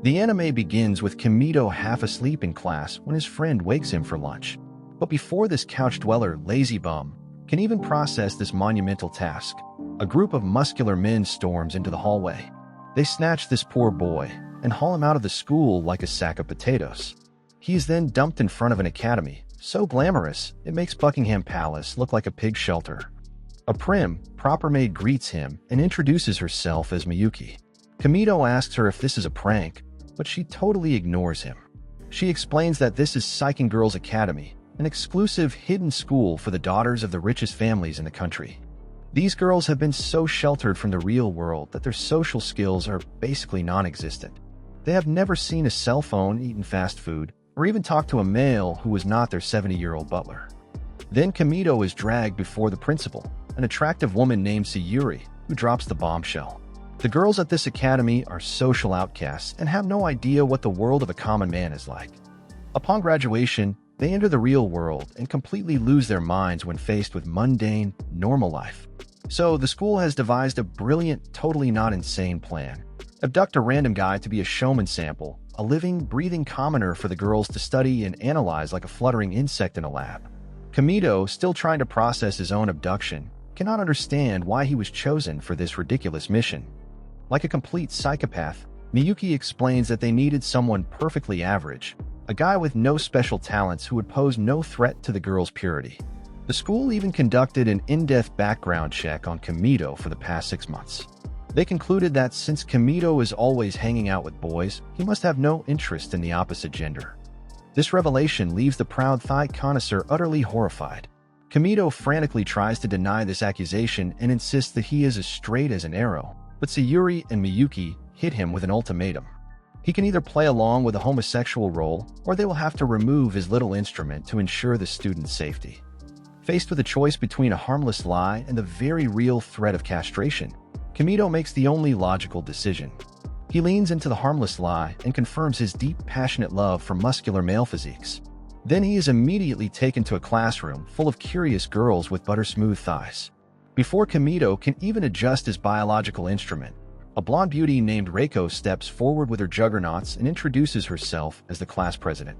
The anime begins with Kamito half asleep in class when his friend wakes him for lunch. But before this couch dweller lazy bum can even process this monumental task, a group of muscular men storms into the hallway. They snatch this poor boy and haul him out of the school like a sack of potatoes. He is then dumped in front of an academy, so glamorous it makes Buckingham Palace look like a pig shelter. A prim, proper maid greets him and introduces herself as Miyuki. Kamito asks her if this is a prank, but she totally ignores him. She explains that this is Psyching Girls Academy, an exclusive hidden school for the daughters of the richest families in the country. These girls have been so sheltered from the real world that their social skills are basically non-existent. They have never seen a cell phone, eaten fast food, or even talked to a male who was not their 70-year-old butler. Then Kamito is dragged before the principal, an attractive woman named Sayuri, who drops the bombshell. The girls at this academy are social outcasts and have no idea what the world of a common man is like. Upon graduation, they enter the real world and completely lose their minds when faced with mundane, normal life. So the school has devised a brilliant, totally not insane plan. Abduct a random guy to be a showman sample, a living, breathing commoner for the girls to study and analyze like a fluttering insect in a lab. Kamito, still trying to process his own abduction, cannot understand why he was chosen for this ridiculous mission. Like a complete psychopath, Miyuki explains that they needed someone perfectly average, a guy with no special talents who would pose no threat to the girls' purity. The school even conducted an in-depth background check on Kamito for the past 6 months. They concluded that since Kamito is always hanging out with boys, he must have no interest in the opposite gender. This revelation leaves the proud thigh connoisseur utterly horrified. Kamito frantically tries to deny this accusation and insists that he is as straight as an arrow, but Sayuri and Miyuki hit him with an ultimatum. He can either play along with a homosexual role, or they will have to remove his little instrument to ensure the student's safety. Faced with a choice between a harmless lie and the very real threat of castration, Kamito makes the only logical decision. He leans into the harmless lie and confirms his deep, passionate love for muscular male physiques. Then he is immediately taken to a classroom full of curious girls with butter-smooth thighs. Before Kamito can even adjust his biological instrument, a blonde beauty named Reiko steps forward with her juggernauts and introduces herself as the class president.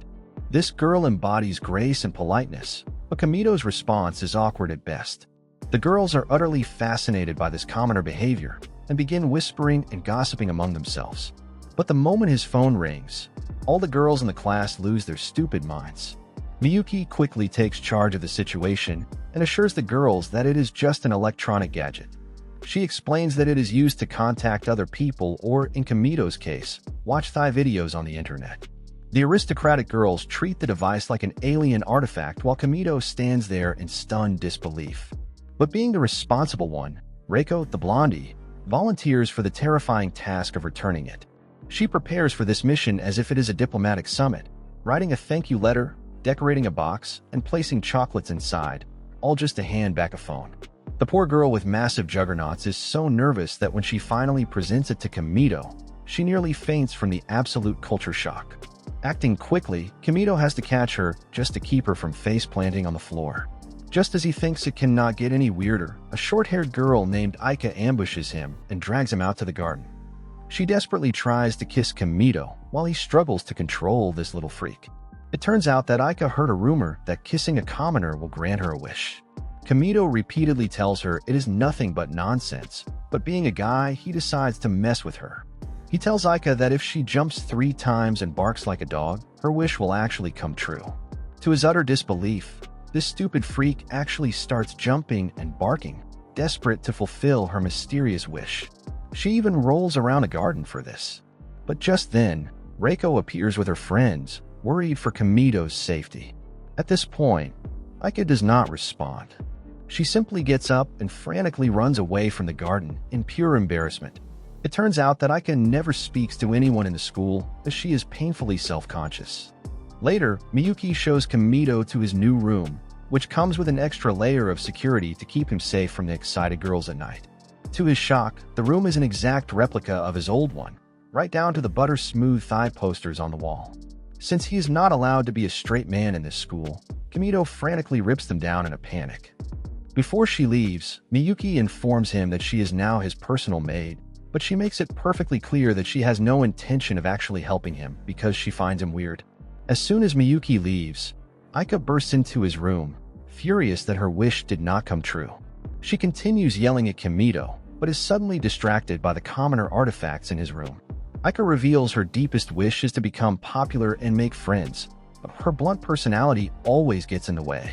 This girl embodies grace and politeness, but Kamito's response is awkward at best. The girls are utterly fascinated by this commoner behavior and begin whispering and gossiping among themselves. But the moment his phone rings, all the girls in the class lose their stupid minds. Miyuki quickly takes charge of the situation and assures the girls that it is just an electronic gadget. She explains that it is used to contact other people or, in Kamito's case, watch thigh videos on the internet. The aristocratic girls treat the device like an alien artifact while Kamito stands there in stunned disbelief. But being the responsible one, Reiko, the blondie, volunteers for the terrifying task of returning it. She prepares for this mission as if it is a diplomatic summit, writing a thank you letter, decorating a box, and placing chocolates inside, all just to hand back a phone. The poor girl with massive juggernauts is so nervous that when she finally presents it to Kamito, she nearly faints from the absolute culture shock. Acting quickly, Kamito has to catch her just to keep her from face-planting on the floor. Just as he thinks it cannot get any weirder, a short-haired girl named Aika ambushes him and drags him out to the garden. She desperately tries to kiss Kamito while he struggles to control this little freak. It turns out that Aika heard a rumor that kissing a commoner will grant her a wish. Kamito repeatedly tells her it is nothing but nonsense, but being a guy, he decides to mess with her. He tells Aika that if she jumps 3 times and barks like a dog, her wish will actually come true. To his utter disbelief, this stupid freak actually starts jumping and barking, desperate to fulfill her mysterious wish. She even rolls around a garden for this. But just then, Reiko appears with her friends, worried for Kamito's safety. At this point, Aika does not respond. She simply gets up and frantically runs away from the garden in pure embarrassment. It turns out that Aika never speaks to anyone in the school, as she is painfully self-conscious. Later, Miyuki shows Kamito to his new room, which comes with an extra layer of security to keep him safe from the excited girls at night. To his shock, the room is an exact replica of his old one, right down to the butter-smooth thigh posters on the wall. Since he is not allowed to be a straight man in this school, Kamito frantically rips them down in a panic. Before she leaves, Miyuki informs him that she is now his personal maid, but she makes it perfectly clear that she has no intention of actually helping him because she finds him weird. As soon as Miyuki leaves, Aika bursts into his room, furious that her wish did not come true. She continues yelling at Kimito, but is suddenly distracted by the commoner artifacts in his room. Aika reveals her deepest wish is to become popular and make friends, but her blunt personality always gets in the way.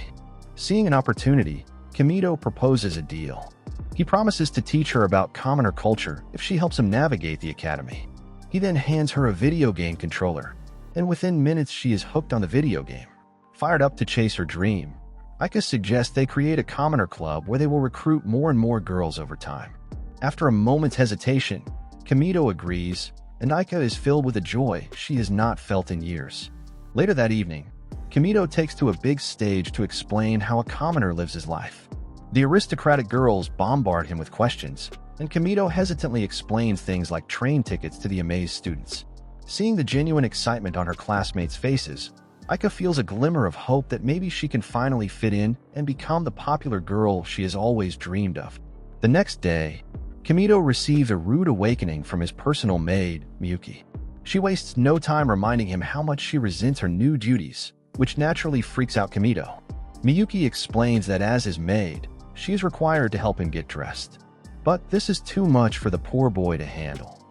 Seeing an opportunity, Kimito proposes a deal. He promises to teach her about commoner culture if she helps him navigate the academy. He then hands her a video game controller, and within minutes she is hooked on the video game. Fired up to chase her dream, Aika suggests they create a commoner club where they will recruit more and more girls over time. After a moment's hesitation, Kimito agrees, and Aika is filled with a joy she has not felt in years. Later that evening, Kimito takes to a big stage to explain how a commoner lives his life. The aristocratic girls bombard him with questions, and Kimito hesitantly explains things like train tickets to the amazed students. Seeing the genuine excitement on her classmates' faces, Aika feels a glimmer of hope that maybe she can finally fit in and become the popular girl she has always dreamed of. The next day, Kimito receives a rude awakening from his personal maid, Miyuki. She wastes no time reminding him how much she resents her new duties, which naturally freaks out Kimito. Miyuki explains that as his maid, she is required to help him get dressed. But this is too much for the poor boy to handle.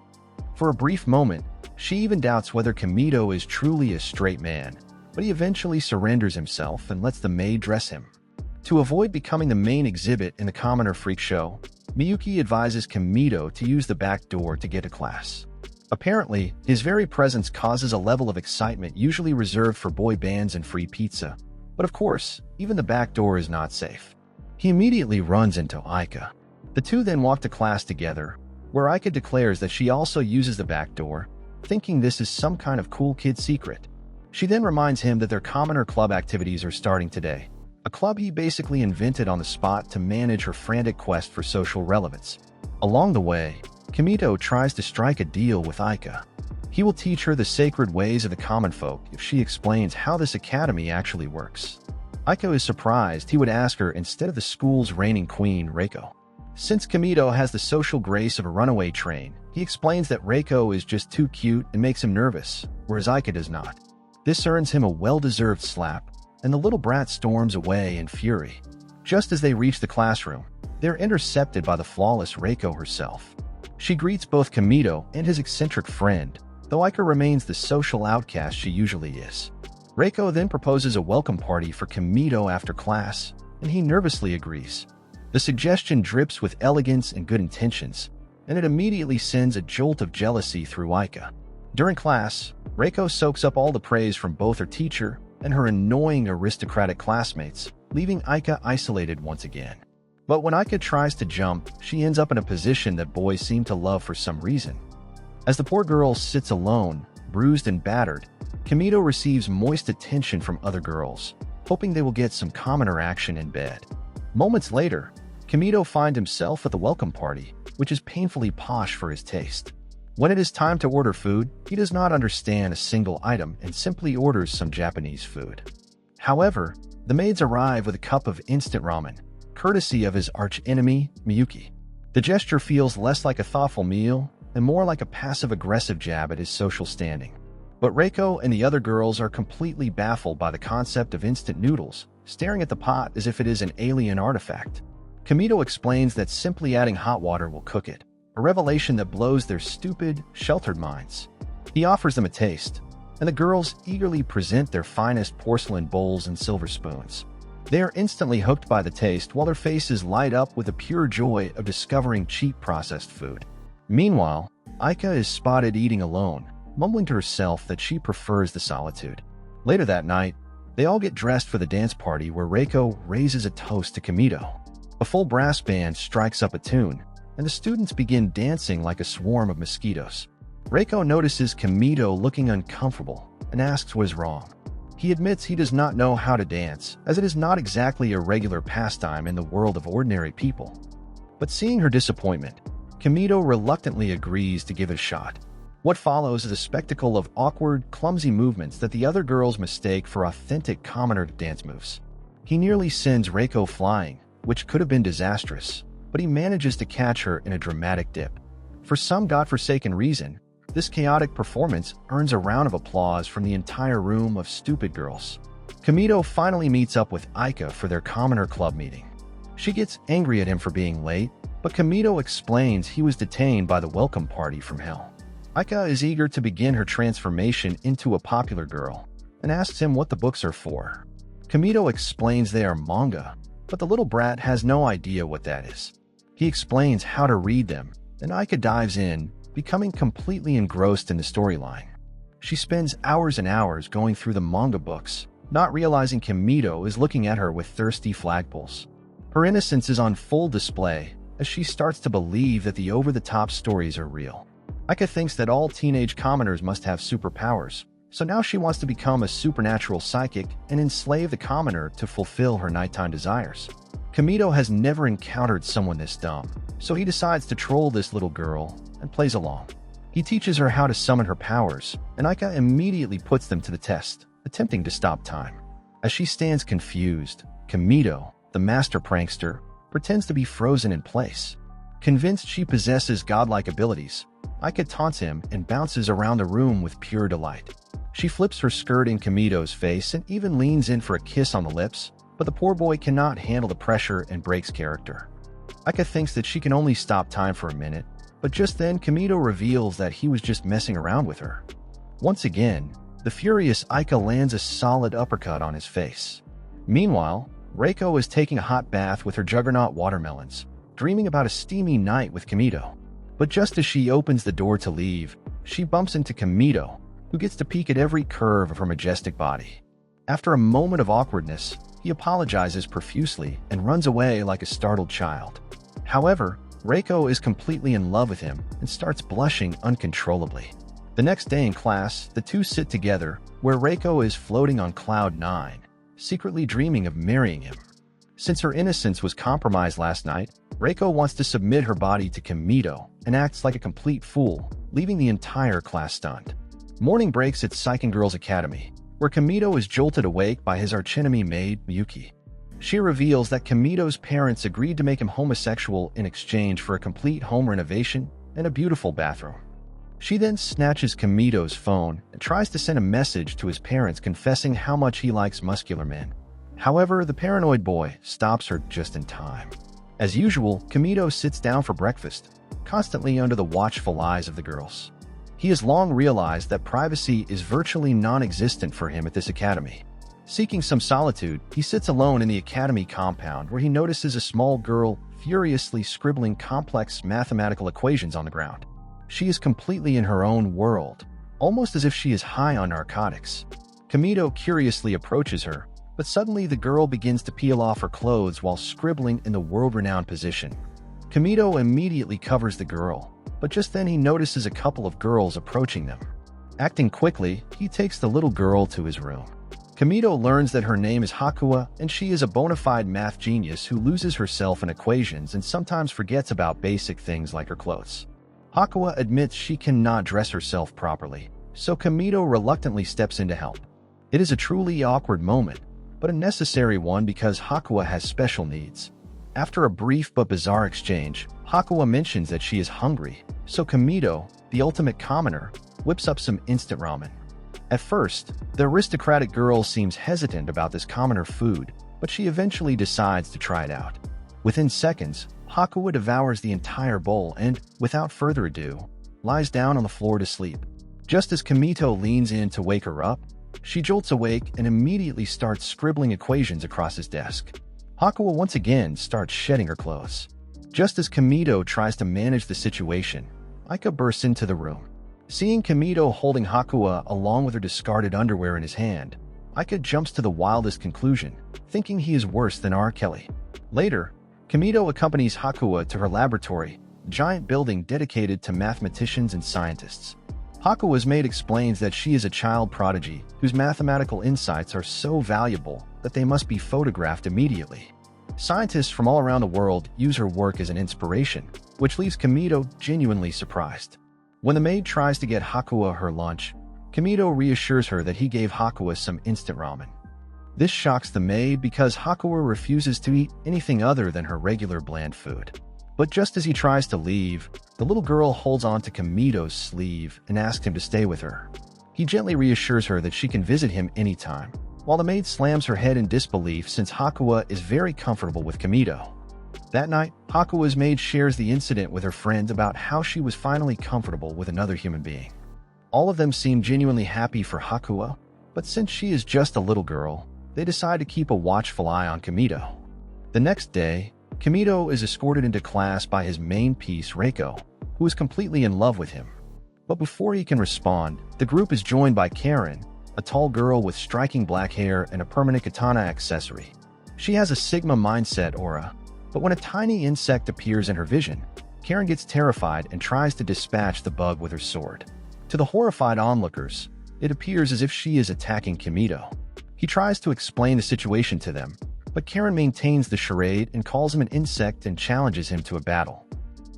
For a brief moment, she even doubts whether Kimito is truly a straight man, but he eventually surrenders himself and lets the maid dress him. To avoid becoming the main exhibit in the commoner freak show, Miyuki advises Kimito to use the back door to get to class. Apparently, his very presence causes a level of excitement usually reserved for boy bands and free pizza. But of course, even the back door is not safe. He immediately runs into Aika. The two then walk to class together, where Aika declares that she also uses the back door, thinking this is some kind of cool kid secret. She then reminds him that their commoner club activities are starting today, a club he basically invented on the spot to manage her frantic quest for social relevance. Along the way, Kimito tries to strike a deal with Aika. He will teach her the sacred ways of the common folk if she explains how this academy actually works. Aika is surprised he would ask her instead of the school's reigning queen, Reiko. Since Kimito has the social grace of a runaway train, he explains that Reiko is just too cute and makes him nervous, whereas Aika does not. This earns him a well-deserved slap, and the little brat storms away in fury. Just as they reach the classroom, they're intercepted by the flawless Reiko herself. She greets both Kimito and his eccentric friend, though Aika remains the social outcast she usually is. Reiko then proposes a welcome party for Kimito after class, and he nervously agrees. The suggestion drips with elegance and good intentions, and it immediately sends a jolt of jealousy through Aika. During class, Reiko soaks up all the praise from both her teacher and her annoying aristocratic classmates, leaving Aika isolated once again. But when Aika tries to jump, she ends up in a position that boys seem to love for some reason. As the poor girl sits alone, bruised and battered, Kimito receives moist attention from other girls, hoping they will get some commoner action in bed. Moments later, Kimito finds himself at the welcome party, which is painfully posh for his taste. When it is time to order food, he does not understand a single item and simply orders some Japanese food. However, the maids arrive with a cup of instant ramen, courtesy of his arch-enemy, Miyuki. The gesture feels less like a thoughtful meal and more like a passive-aggressive jab at his social standing. But Reiko and the other girls are completely baffled by the concept of instant noodles, staring at the pot as if it is an alien artifact. Kimito explains that simply adding hot water will cook it, a revelation that blows their stupid, sheltered minds. He offers them a taste, and the girls eagerly present their finest porcelain bowls and silver spoons. They are instantly hooked by the taste while their faces light up with the pure joy of discovering cheap processed food. Meanwhile, Aika is spotted eating alone, mumbling to herself that she prefers the solitude. Later that night, they all get dressed for the dance party where Reiko raises a toast to Kimito. A full brass band strikes up a tune, and the students begin dancing like a swarm of mosquitoes. Reiko notices Kimito looking uncomfortable and asks what is wrong. He admits he does not know how to dance, as it is not exactly a regular pastime in the world of ordinary people. But seeing her disappointment, Kimito reluctantly agrees to give it a shot. What follows is a spectacle of awkward, clumsy movements that the other girls mistake for authentic commoner dance moves. He nearly sends Reiko flying, which could have been disastrous, but he manages to catch her in a dramatic dip. For some godforsaken reason, this chaotic performance earns a round of applause from the entire room of stupid girls. Kamito finally meets up with Aika for their commoner club meeting. She gets angry at him for being late, but Kamito explains he was detained by the welcome party from hell. Aika is eager to begin her transformation into a popular girl and asks him what the books are for. Kamito explains they are manga, but the little brat has no idea what that is. He explains how to read them, and Aika dives in, becoming completely engrossed in the storyline. She spends hours and hours going through the manga books, not realizing Kamito is looking at her with thirsty flagpoles. Her innocence is on full display as she starts to believe that the over-the-top stories are real. Aika thinks that all teenage commoners must have superpowers, so now she wants to become a supernatural psychic and enslave the commoner to fulfill her nighttime desires. Kamito has never encountered someone this dumb, so he decides to troll this little girl and plays along. He teaches her how to summon her powers, and Aika immediately puts them to the test, attempting to stop time. As she stands confused, Kamito, the master prankster, pretends to be frozen in place. Convinced she possesses godlike abilities, Aika taunts him and bounces around the room with pure delight. She flips her skirt in Kamito's face and even leans in for a kiss on the lips, but the poor boy cannot handle the pressure and breaks character. Aika thinks that she can only stop time for a minute, but just then Kamito reveals that he was just messing around with her. Once again, the furious Aika lands a solid uppercut on his face. Meanwhile, Reiko is taking a hot bath with her juggernaut watermelons, dreaming about a steamy night with Kamito. But just as she opens the door to leave, she bumps into Kamito, who gets to peek at every curve of her majestic body. After a moment of awkwardness, he apologizes profusely and runs away like a startled child. However, Reiko is completely in love with him and starts blushing uncontrollably. The next day in class, the two sit together, where Reiko is floating on cloud 9, secretly dreaming of marrying him. Since her innocence was compromised last night, Reiko wants to submit her body to Kamito and acts like a complete fool, leaving the entire class stunned. Morning breaks at Seiken Girls Academy, where Kamito is jolted awake by his archenemy maid, Miyuki. She reveals that Kamito's parents agreed to make him homosexual in exchange for a complete home renovation and a beautiful bathroom. She then snatches Kamito's phone and tries to send a message to his parents confessing how much he likes muscular men. However, the paranoid boy stops her just in time. As usual, Kamito sits down for breakfast, constantly under the watchful eyes of the girls. He has long realized that privacy is virtually non-existent for him at this academy. Seeking some solitude, he sits alone in the academy compound where he notices a small girl furiously scribbling complex mathematical equations on the ground. She is completely in her own world, almost as if she is high on narcotics. Kamito curiously approaches her, but suddenly the girl begins to peel off her clothes while scribbling in the world-renowned position. Kamito immediately covers the girl, but just then he notices a couple of girls approaching them. Acting quickly, he takes the little girl to his room. Kamito learns that her name is Hakuwa and she is a bona fide math genius who loses herself in equations and sometimes forgets about basic things like her clothes. Hakuwa admits she cannot dress herself properly, so Kamito reluctantly steps in to help. It is a truly awkward moment, but a necessary one because Hakuwa has special needs. After a brief but bizarre exchange, Hakuwa mentions that she is hungry, so Kamito, the ultimate commoner, whips up some instant ramen. At first, the aristocratic girl seems hesitant about this commoner food, but she eventually decides to try it out. Within seconds, Hakuwa devours the entire bowl and, without further ado, lies down on the floor to sleep. Just as Kamito leans in to wake her up, she jolts awake and immediately starts scribbling equations across his desk. Hakuwa once again starts shedding her clothes. Just as Kamito tries to manage the situation, Aika bursts into the room. Seeing Kamito holding Hakuwa along with her discarded underwear in his hand, Aika jumps to the wildest conclusion, thinking he is worse than R. Kelly. Later, Kamito accompanies Hakuwa to her laboratory, a giant building dedicated to mathematicians and scientists. Hakuwa's maid explains that she is a child prodigy whose mathematical insights are so valuable that they must be photographed immediately. Scientists from all around the world use her work as an inspiration, which leaves Kamito genuinely surprised. When the maid tries to get Hakuwa her lunch, Kamito reassures her that he gave Hakuwa some instant ramen. This shocks the maid because Hakuwa refuses to eat anything other than her regular bland food. But just as he tries to leave, the little girl holds on to Kamito's sleeve and asks him to stay with her. He gently reassures her that she can visit him anytime, while the maid slams her head in disbelief since Hakuwa is very comfortable with Kamito. That night, Hakuwa's maid shares the incident with her friend about how she was finally comfortable with another human being. All of them seem genuinely happy for Hakuwa, but since she is just a little girl, they decide to keep a watchful eye on Kamito. The next day, Kamito is escorted into class by his main piece, Reiko, who is completely in love with him. But before he can respond, the group is joined by Karen, a tall girl with striking black hair and a permanent katana accessory. She has a Sigma mindset aura, but when a tiny insect appears in her vision, Karen gets terrified and tries to dispatch the bug with her sword. To the horrified onlookers, it appears as if she is attacking Kamito. He tries to explain the situation to them, but Karen maintains the charade and calls him an insect and challenges him to a battle.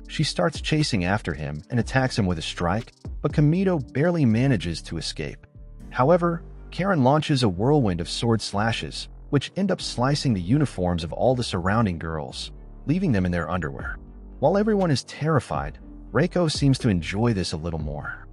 She starts chasing after him and attacks him with a strike, but Kamito barely manages to escape. However, Karen launches a whirlwind of sword slashes, which end up slicing the uniforms of all the surrounding girls, leaving them in their underwear. While everyone is terrified, Reiko seems to enjoy this a little more.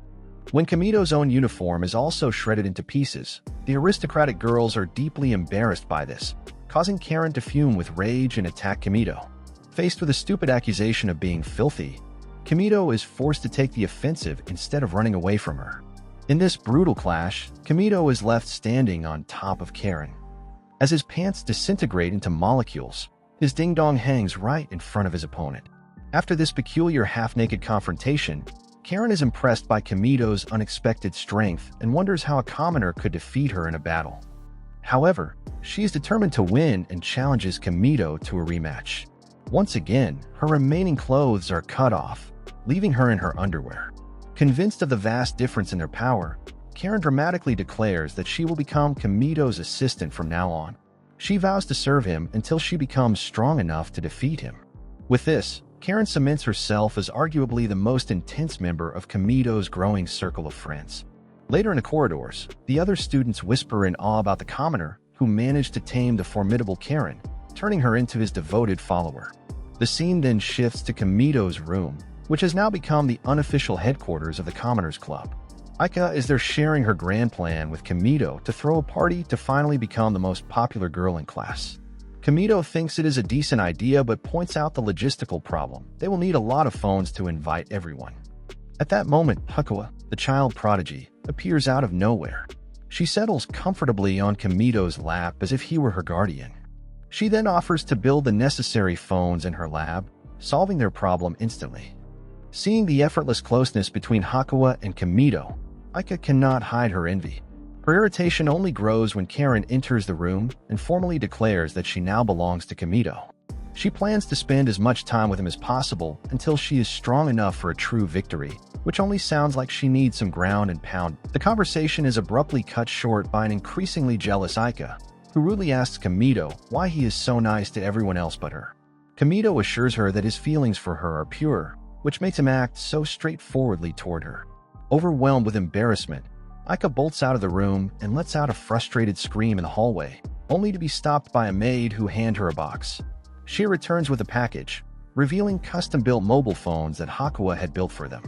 When Kamito's own uniform is also shredded into pieces, the aristocratic girls are deeply embarrassed by this, causing Karen to fume with rage and attack Kamito. Faced with a stupid accusation of being filthy, Kamito is forced to take the offensive instead of running away from her. In this brutal clash, Kamito is left standing on top of Karen. As his pants disintegrate into molecules, his ding-dong hangs right in front of his opponent. After this peculiar half-naked confrontation, Karen is impressed by Kamito's unexpected strength and wonders how a commoner could defeat her in a battle. However, she is determined to win and challenges Kamito to a rematch. Once again, her remaining clothes are cut off, leaving her in her underwear. Convinced of the vast difference in their power, Karen dramatically declares that she will become Kamito's assistant from now on. She vows to serve him until she becomes strong enough to defeat him. With this, Karen cements herself as arguably the most intense member of Kamito's growing circle of friends. Later in the corridors, the other students whisper in awe about the commoner who managed to tame the formidable Karen, turning her into his devoted follower. The scene then shifts to Kamito's room, which has now become the unofficial headquarters of the Commoners Club. Aika is there sharing her grand plan with Kamito to throw a party to finally become the most popular girl in class. Kamito thinks it is a decent idea but points out the logistical problem. They will need a lot of phones to invite everyone. At that moment, Hakuwa, the child prodigy, appears out of nowhere. She settles comfortably on Kamito's lap as if he were her guardian. She then offers to build the necessary phones in her lab, solving their problem instantly. Seeing the effortless closeness between Hakuwa and Kamito, Aika cannot hide her envy. Her irritation only grows when Karen enters the room and formally declares that she now belongs to Kamito. She plans to spend as much time with him as possible until she is strong enough for a true victory, which only sounds like she needs some ground and pound. The conversation is abruptly cut short by an increasingly jealous Aika, who rudely asks Kamito why he is so nice to everyone else but her. Kamito assures her that his feelings for her are pure, which makes him act so straightforwardly toward her. Overwhelmed with embarrassment, Aika bolts out of the room and lets out a frustrated scream in the hallway, only to be stopped by a maid who hands her a box. She returns with a package, revealing custom-built mobile phones that Hakuwa had built for them.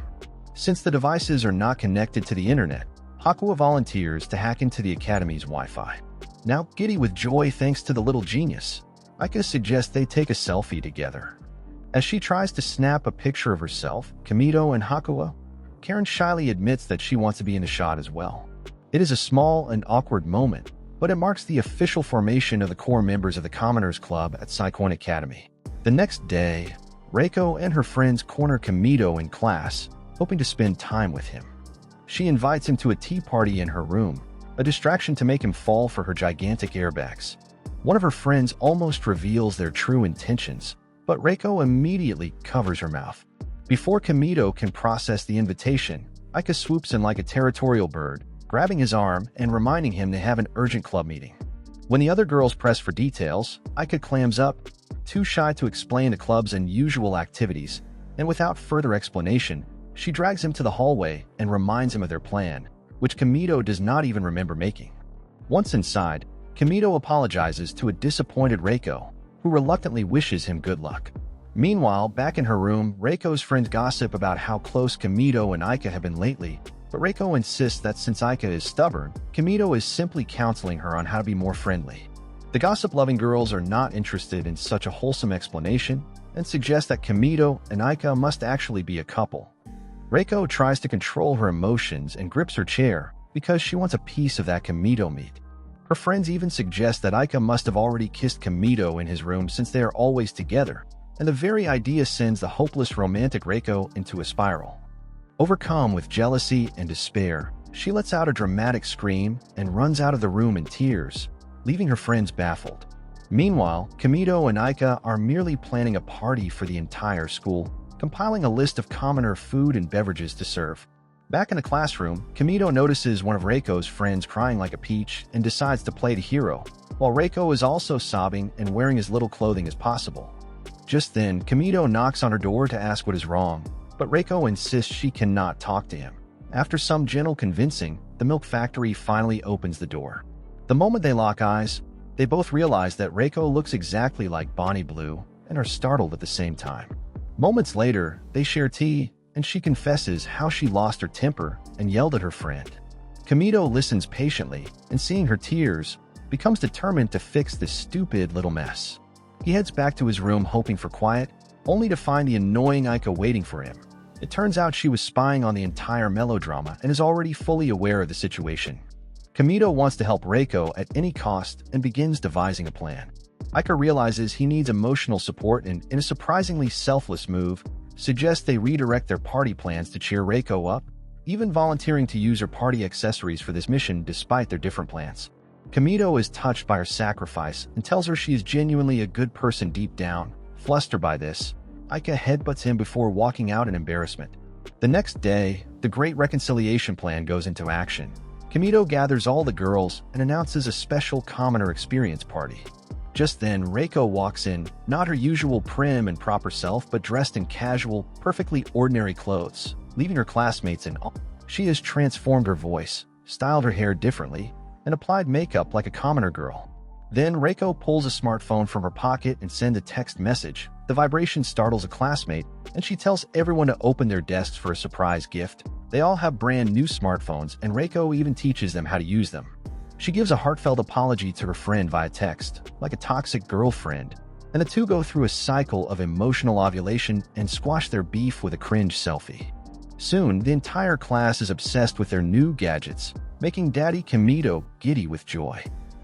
Since the devices are not connected to the internet, Hakuwa volunteers to hack into the academy's Wi-Fi. Now giddy with joy thanks to the little genius, Aika suggests they take a selfie together. As she tries to snap a picture of herself, Kamito, and Hakuwa, Karen shyly admits that she wants to be in the shot as well. It is a small and awkward moment, but it marks the official formation of the core members of the Commoners Club at Recap-Kun Academy. The next day, Reiko and her friends corner Kamito in class, hoping to spend time with him. She invites him to a tea party in her room, a distraction to make him fall for her gigantic airbags. One of her friends almost reveals their true intentions, but Reiko immediately covers her mouth. Before Kamito can process the invitation, Aika swoops in like a territorial bird, grabbing his arm and reminding him they have an urgent club meeting. When the other girls press for details, Aika clams up, too shy to explain the club's unusual activities, and without further explanation, she drags him to the hallway and reminds him of their plan, which Kamito does not even remember making. Once inside, Kamito apologizes to a disappointed Reiko, who reluctantly wishes him good luck. Meanwhile, back in her room, Reiko's friends gossip about how close Kamito and Aika have been lately, but Reiko insists that since Aika is stubborn, Kamito is simply counseling her on how to be more friendly. The gossip-loving girls are not interested in such a wholesome explanation and suggest that Kamito and Aika must actually be a couple. Reiko tries to control her emotions and grips her chair because she wants a piece of that Kamito meat. Her friends even suggest that Aika must have already kissed Kamito in his room since they are always together, and the very idea sends the hopeless romantic Reiko into a spiral. Overcome with jealousy and despair, she lets out a dramatic scream and runs out of the room in tears, leaving her friends baffled. Meanwhile, Kamito and Aika are merely planning a party for the entire school, compiling a list of commoner food and beverages to serve. Back in the classroom, Kamito notices one of Reiko's friends crying like a peach and decides to play the hero, while Reiko is also sobbing and wearing as little clothing as possible. Just then, Kamito knocks on her door to ask what is wrong, but Reiko insists she cannot talk to him. After some gentle convincing, the milk factory finally opens the door. The moment they lock eyes, they both realize that Reiko looks exactly like Bonnie Blue and are startled at the same time. Moments later, they share tea, and she confesses how she lost her temper and yelled at her friend. Kamito listens patiently, and seeing her tears, becomes determined to fix this stupid little mess. He heads back to his room hoping for quiet, only to find the annoying Aika waiting for him. It turns out she was spying on the entire melodrama and is already fully aware of the situation. Kamito wants to help Reiko at any cost and begins devising a plan. Aika realizes he needs emotional support and, in a surprisingly selfless move, suggests they redirect their party plans to cheer Reiko up, even volunteering to use her party accessories for this mission despite their different plans. Kamito is touched by her sacrifice and tells her she is genuinely a good person deep down. Flustered by this, Aika headbutts him before walking out in embarrassment. The next day, the Great Reconciliation Plan goes into action. Kamito gathers all the girls and announces a special commoner experience party. Just then, Reiko walks in, not her usual prim and proper self, but dressed in casual, perfectly ordinary clothes, leaving her classmates in awe. She has transformed her voice, styled her hair differently, and applied makeup like a commoner girl. Then Reiko pulls a smartphone from her pocket and sends a text message. The vibration startles a classmate, and she tells everyone to open their desks for a surprise gift. They all have brand new smartphones, and Reiko even teaches them how to use them. She gives a heartfelt apology to her friend via text, like a toxic girlfriend, and the two go through a cycle of emotional ovulation and squash their beef with a cringe selfie. Soon, the entire class is obsessed with their new gadgets, making Daddy Kamito giddy with joy.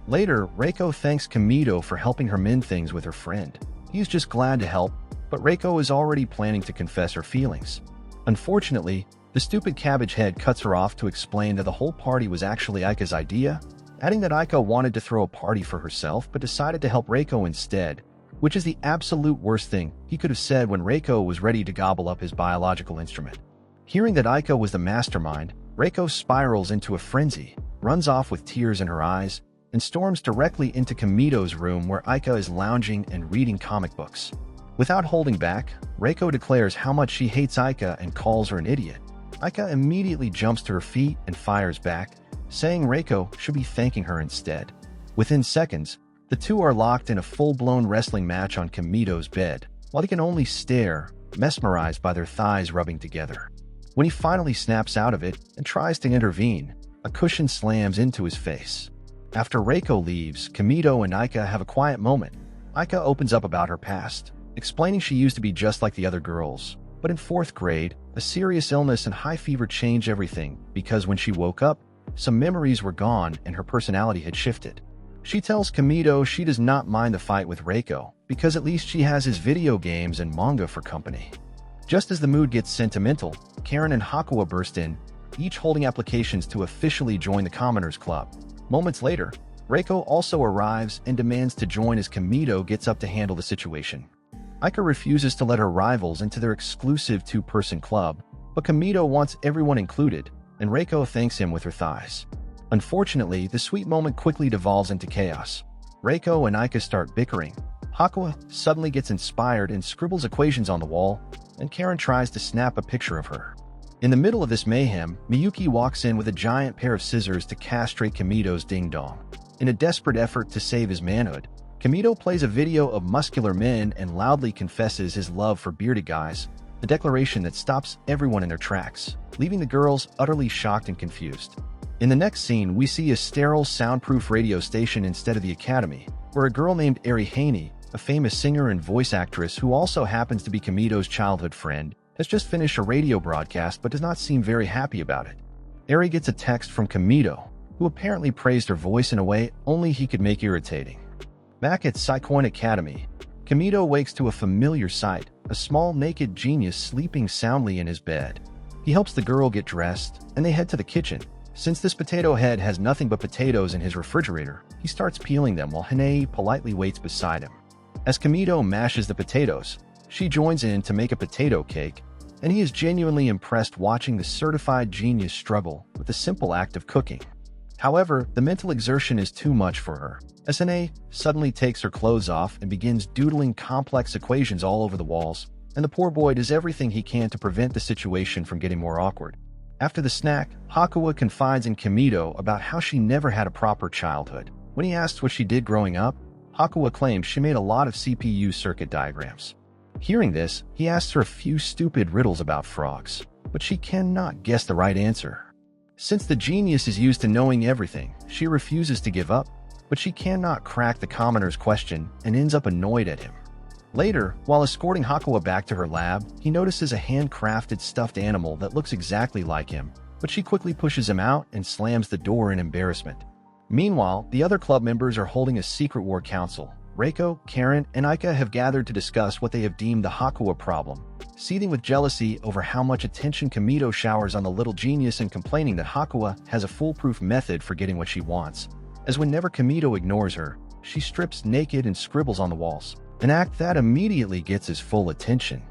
Later, Reiko thanks Kamito for helping her mend things with her friend. He's just glad to help, but Reiko is already planning to confess her feelings. Unfortunately, the stupid cabbage head cuts her off to explain that the whole party was actually Aika's idea, adding that Aika wanted to throw a party for herself but decided to help Reiko instead, which is the absolute worst thing he could have said when Reiko was ready to gobble up his biological instrument. Hearing that Aika was the mastermind, Reiko spirals into a frenzy, runs off with tears in her eyes, and storms directly into Kamito's room where Aika is lounging and reading comic books. Without holding back, Reiko declares how much she hates Aika and calls her an idiot. Aika immediately jumps to her feet and fires back, saying Reiko should be thanking her instead. Within seconds, the two are locked in a full-blown wrestling match on Kamito's bed, while he can only stare, mesmerized by their thighs rubbing together. When he finally snaps out of it and tries to intervene, a cushion slams into his face. After Reiko leaves, Kamito and Aika have a quiet moment. Aika opens up about her past, explaining she used to be just like the other girls, but in 4th grade, a serious illness and high fever changed everything because when she woke up, some memories were gone and her personality had shifted. She tells Kamito she does not mind the fight with Reiko because at least she has his video games and manga for company. Just as the mood gets sentimental, Karen and Hakuwa burst in, each holding applications to officially join the Commoners Club. Moments later, Reiko also arrives and demands to join as Kamito gets up to handle the situation. Aika refuses to let her rivals into their exclusive 2-person club, but Kamito wants everyone included, and Reiko thanks him with her thighs. Unfortunately, the sweet moment quickly devolves into chaos. Reiko and Aika start bickering. Hakuwa suddenly gets inspired and scribbles equations on the wall, and Karen tries to snap a picture of her. In the middle of this mayhem, Miyuki walks in with a giant pair of scissors to castrate Kamito's ding-dong. In a desperate effort to save his manhood, Kamito plays a video of muscular men and loudly confesses his love for bearded guys, a declaration that stops everyone in their tracks, leaving the girls utterly shocked and confused. In the next scene, we see a sterile, soundproof radio station instead of the academy, where a girl named Eri Haney, a famous singer and voice actress who also happens to be Kamito's childhood friend, has just finished a radio broadcast but does not seem very happy about it. Eri gets a text from Kamito, who apparently praised her voice in a way only he could make irritating. Back at Recap-Kun Academy, Kamito wakes to a familiar sight, a small naked genius sleeping soundly in his bed. He helps the girl get dressed, and they head to the kitchen. Since this potato head has nothing but potatoes in his refrigerator, he starts peeling them while Hanae politely waits beside him. As Kamito mashes the potatoes, she joins in to make a potato cake, and he is genuinely impressed watching the certified genius struggle with the simple act of cooking. However, the mental exertion is too much for her, as Hanae suddenly takes her clothes off and begins doodling complex equations all over the walls, and the poor boy does everything he can to prevent the situation from getting more awkward. After the snack, Hakuwa confides in Kamito about how she never had a proper childhood. When he asks what she did growing up, Hakuwa claims she made a lot of CPU circuit diagrams. Hearing this, he asks her a few stupid riddles about frogs, but she cannot guess the right answer. Since the genius is used to knowing everything, she refuses to give up, but she cannot crack the commoner's question and ends up annoyed at him. Later, while escorting Hakuwa back to her lab, he notices a handcrafted stuffed animal that looks exactly like him, but she quickly pushes him out and slams the door in embarrassment. Meanwhile, the other club members are holding a secret war council. Reiko, Karen, and Aika have gathered to discuss what they have deemed the Hakuwa problem, seething with jealousy over how much attention Kamito showers on the little genius and complaining that Hakuwa has a foolproof method for getting what she wants, as whenever Kamito ignores her, she strips naked and scribbles on the walls, an act that immediately gets his full attention.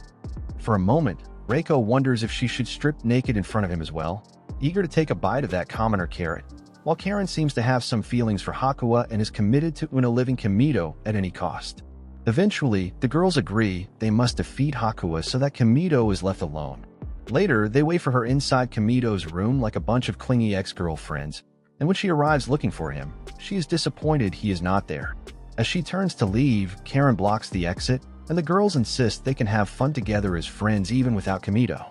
For a moment, Reiko wonders if she should strip naked in front of him as well, eager to take a bite of that commoner carrot, while Karen seems to have some feelings for Hakuwa and is committed to unaliving Kamito at any cost. Eventually, the girls agree they must defeat Hakuwa so that Kamito is left alone. Later, they wait for her inside Kamito's room like a bunch of clingy ex-girlfriends, and when she arrives looking for him, she is disappointed he is not there. As she turns to leave, Karen blocks the exit, and the girls insist they can have fun together as friends even without Kamito.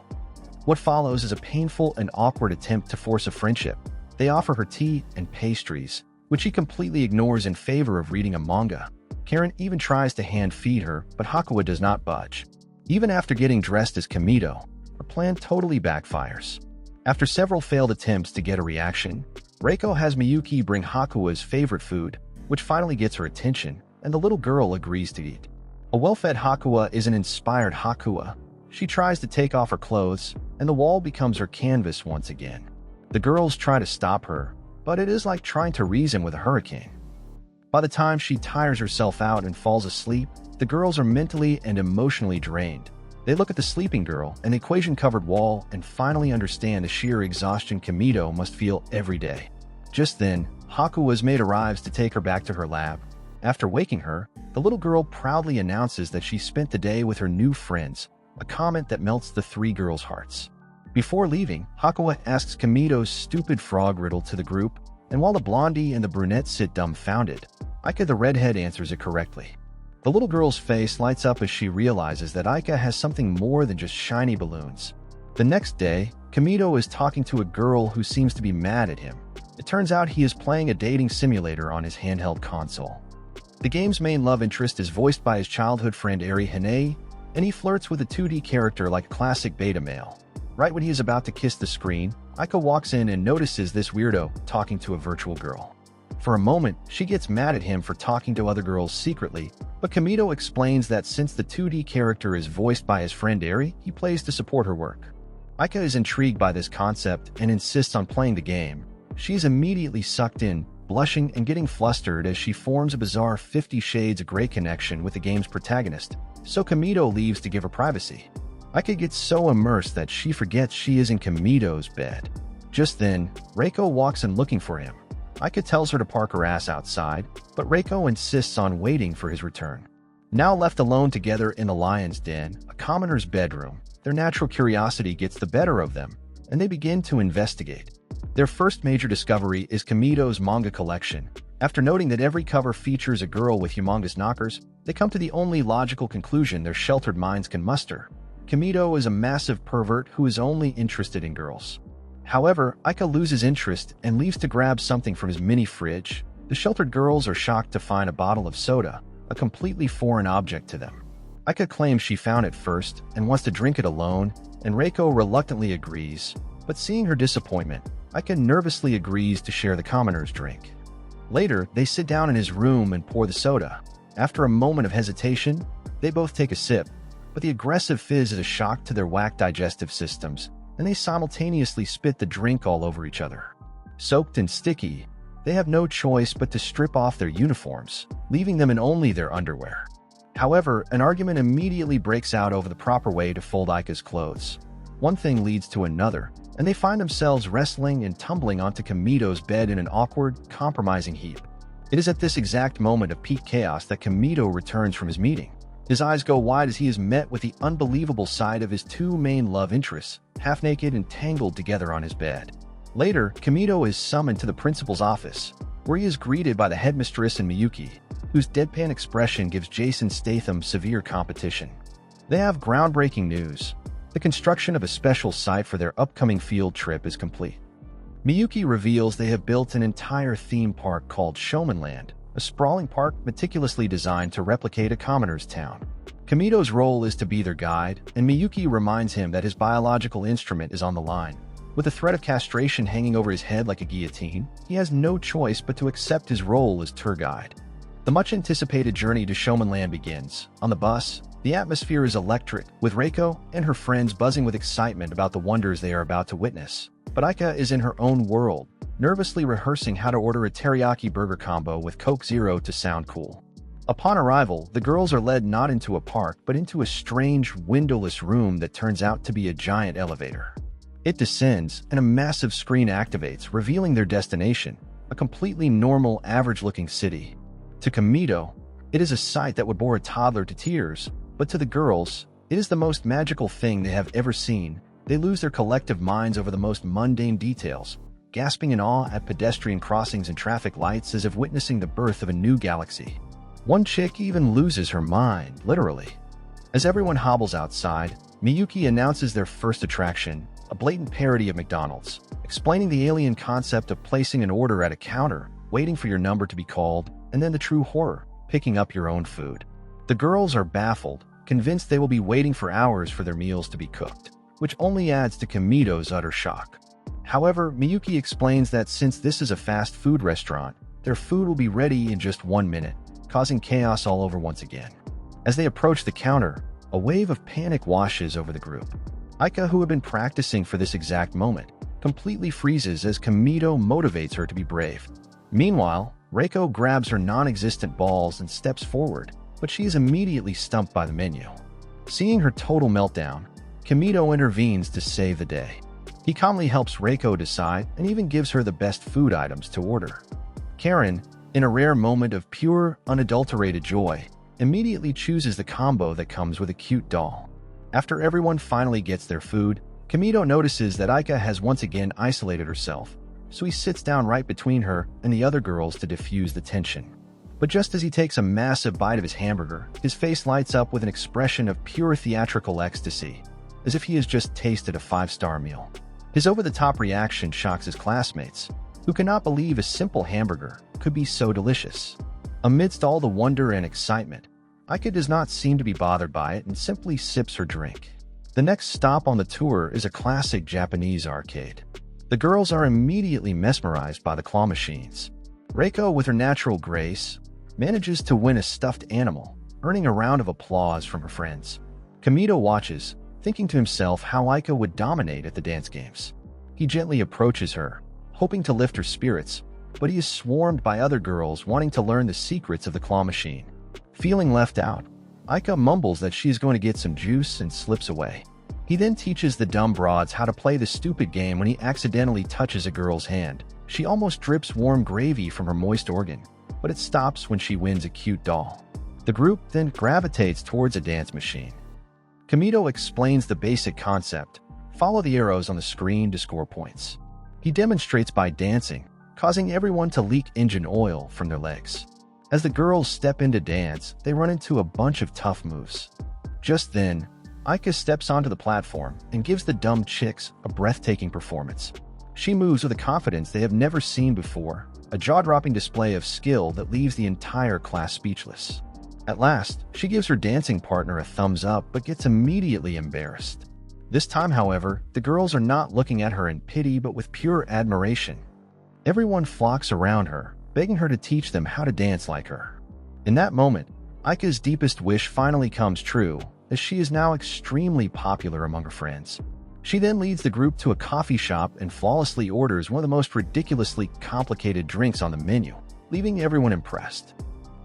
What follows is a painful and awkward attempt to force a friendship. They offer her tea and pastries, which she completely ignores in favor of reading a manga. Karen even tries to hand-feed her, but Hakuwa does not budge. Even after getting dressed as Kamito, her plan totally backfires. After several failed attempts to get a reaction, Reiko has Miyuki bring Hakuwa's favorite food, which finally gets her attention, and the little girl agrees to eat. A well-fed Hakuwa is an inspired Hakuwa. She tries to take off her clothes, and the wall becomes her canvas once again. The girls try to stop her, but it is like trying to reason with a hurricane. By the time she tires herself out and falls asleep, the girls are mentally and emotionally drained. They look at the sleeping girl, an equation-covered wall, and finally understand the sheer exhaustion Kamito must feel every day. Just then, Hakuwa's maid arrives to take her back to her lab. After waking her, the little girl proudly announces that she spent the day with her new friends, a comment that melts the three girls' hearts. Before leaving, Hakuwa asks Kamito's stupid frog riddle to the group, and while the blondie and the brunette sit dumbfounded, Aika the redhead answers it correctly. The little girl's face lights up as she realizes that Aika has something more than just shiny balloons. The next day, Kamito is talking to a girl who seems to be mad at him. It turns out he is playing a dating simulator on his handheld console. The game's main love interest is voiced by his childhood friend Eri Hanae, and he flirts with a 2D character like a classic beta male. Right when he is about to kiss the screen, Aika walks in and notices this weirdo talking to a virtual girl. For a moment, she gets mad at him for talking to other girls secretly, but Kamito explains that since the 2D character is voiced by his friend Eri, he plays to support her work. Aika is intrigued by this concept and insists on playing the game. She is immediately sucked in, blushing and getting flustered as she forms a bizarre 50 Shades of Grey connection with the game's protagonist, so Kamito leaves to give her privacy. Aika gets so immersed that she forgets she is in Kamito's bed. Just then, Reiko walks in looking for him. Aika tells her to park her ass outside, but Reiko insists on waiting for his return. Now left alone together in the lion's den, a commoner's bedroom, their natural curiosity gets the better of them, and they begin to investigate. Their first major discovery is Kamito's manga collection. After noting that every cover features a girl with humongous knockers, they come to the only logical conclusion their sheltered minds can muster. Kamito is a massive pervert who is only interested in girls. However, Aika loses interest and leaves to grab something from his mini fridge. The sheltered girls are shocked to find a bottle of soda, a completely foreign object to them. Aika claims she found it first and wants to drink it alone, and Reiko reluctantly agrees, but seeing her disappointment, Aika nervously agrees to share the commoner's drink. Later, they sit down in his room and pour the soda. After a moment of hesitation, they both take a sip, but the aggressive fizz is a shock to their whack digestive systems, and they simultaneously spit the drink all over each other. Soaked and sticky, they have no choice but to strip off their uniforms, leaving them in only their underwear. However, an argument immediately breaks out over the proper way to fold Aika's clothes. One thing leads to another, and they find themselves wrestling and tumbling onto Kamito's bed in an awkward, compromising heap. It is at this exact moment of peak chaos that Kamito returns from his meeting. His eyes go wide as he is met with the unbelievable sight of his two main love interests, half-naked and tangled together on his bed. Later, Kamito is summoned to the principal's office, where he is greeted by the headmistress and Miyuki, whose deadpan expression gives Jason Statham severe competition. They have groundbreaking news. The construction of a special site for their upcoming field trip is complete. Miyuki reveals they have built an entire theme park called Showmanland, a sprawling park meticulously designed to replicate a commoner's town. Kamito's role is to be their guide, and Miyuki reminds him that his biological instrument is on the line. With the threat of castration hanging over his head like a guillotine, he has no choice but to accept his role as tour guide. The much-anticipated journey to Showmanland begins. On the bus, the atmosphere is electric, with Reiko and her friends buzzing with excitement about the wonders they are about to witness. But Aika is in her own world, nervously rehearsing how to order a teriyaki burger combo with Coke Zero to sound cool. Upon arrival, the girls are led not into a park but into a strange, windowless room that turns out to be a giant elevator. It descends, and a massive screen activates, revealing their destination, a completely normal, average-looking city. To Kamito, it is a sight that would bore a toddler to tears, but to the girls, it is the most magical thing they have ever seen. They lose their collective minds over the most mundane details, gasping in awe at pedestrian crossings and traffic lights as if witnessing the birth of a new galaxy. One chick even loses her mind, literally. As everyone hobbles outside, Miyuki announces their first attraction, a blatant parody of McDonald's, explaining the alien concept of placing an order at a counter, waiting for your number to be called, and then the true horror, picking up your own food. The girls are baffled, convinced they will be waiting for hours for their meals to be cooked, which only adds to Kamito's utter shock. However, Miyuki explains that since this is a fast food restaurant, their food will be ready in just 1 minute, causing chaos all over once again. As they approach the counter, a wave of panic washes over the group. Aika, who had been practicing for this exact moment, completely freezes as Kamito motivates her to be brave. Meanwhile, Reiko grabs her non-existent balls and steps forward, but she is immediately stumped by the menu. Seeing her total meltdown, Kamito intervenes to save the day. He calmly helps Reiko decide and even gives her the best food items to order. Karen, in a rare moment of pure, unadulterated joy, immediately chooses the combo that comes with a cute doll. After everyone finally gets their food, Kamito notices that Aika has once again isolated herself, so he sits down right between her and the other girls to diffuse the tension. But just as he takes a massive bite of his hamburger, his face lights up with an expression of pure theatrical ecstasy, as if he has just tasted a 5-star meal. His over-the-top reaction shocks his classmates, who cannot believe a simple hamburger could be so delicious. Amidst all the wonder and excitement, Aika does not seem to be bothered by it and simply sips her drink. The next stop on the tour is a classic Japanese arcade. The girls are immediately mesmerized by the claw machines. Reiko, with her natural grace, manages to win a stuffed animal, earning a round of applause from her friends. Kamito watches, thinking to himself how Aika would dominate at the dance games. He gently approaches her, hoping to lift her spirits, but he is swarmed by other girls wanting to learn the secrets of the claw machine. Feeling left out, Aika mumbles that she is going to get some juice and slips away. He then teaches the dumb broads how to play the stupid game when he accidentally touches a girl's hand. She almost drips warm gravy from her moist organ, but it stops when she wins a cute doll. The group then gravitates towards a dance machine. Kamito explains the basic concept: follow the arrows on the screen to score points. He demonstrates by dancing, causing everyone to leak engine oil from their legs. As the girls step in to dance, they run into a bunch of tough moves. Just then, Aika steps onto the platform and gives the dumb chicks a breathtaking performance. She moves with a confidence they have never seen before, a jaw-dropping display of skill that leaves the entire class speechless. At last, she gives her dancing partner a thumbs up but gets immediately embarrassed. This time, however, the girls are not looking at her in pity but with pure admiration. Everyone flocks around her, begging her to teach them how to dance like her. In that moment, Aika's deepest wish finally comes true, as she is now extremely popular among her friends. She then leads the group to a coffee shop and flawlessly orders one of the most ridiculously complicated drinks on the menu, leaving everyone impressed.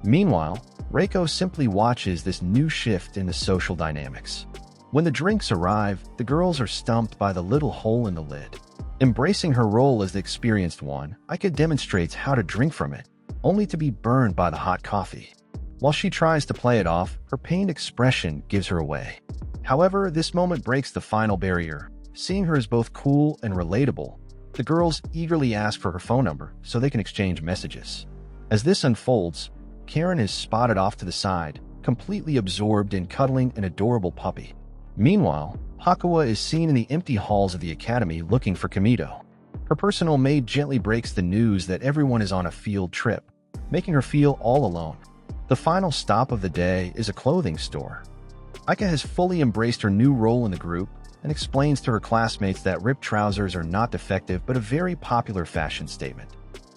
Meanwhile, Reiko simply watches this new shift in the social dynamics. When the drinks arrive, the girls are stumped by the little hole in the lid. Embracing her role as the experienced one, Aika demonstrates how to drink from it, only to be burned by the hot coffee. While she tries to play it off, her pained expression gives her away. However, this moment breaks the final barrier. Seeing her as both cool and relatable, the girls eagerly ask for her phone number so they can exchange messages. As this unfolds, Karen is spotted off to the side, completely absorbed in cuddling an adorable puppy. Meanwhile, Hakuwa is seen in the empty halls of the academy looking for Kamito. Her personal maid gently breaks the news that everyone is on a field trip, making her feel all alone. The final stop of the day is a clothing store. Aika has fully embraced her new role in the group and explains to her classmates that ripped trousers are not defective but a very popular fashion statement.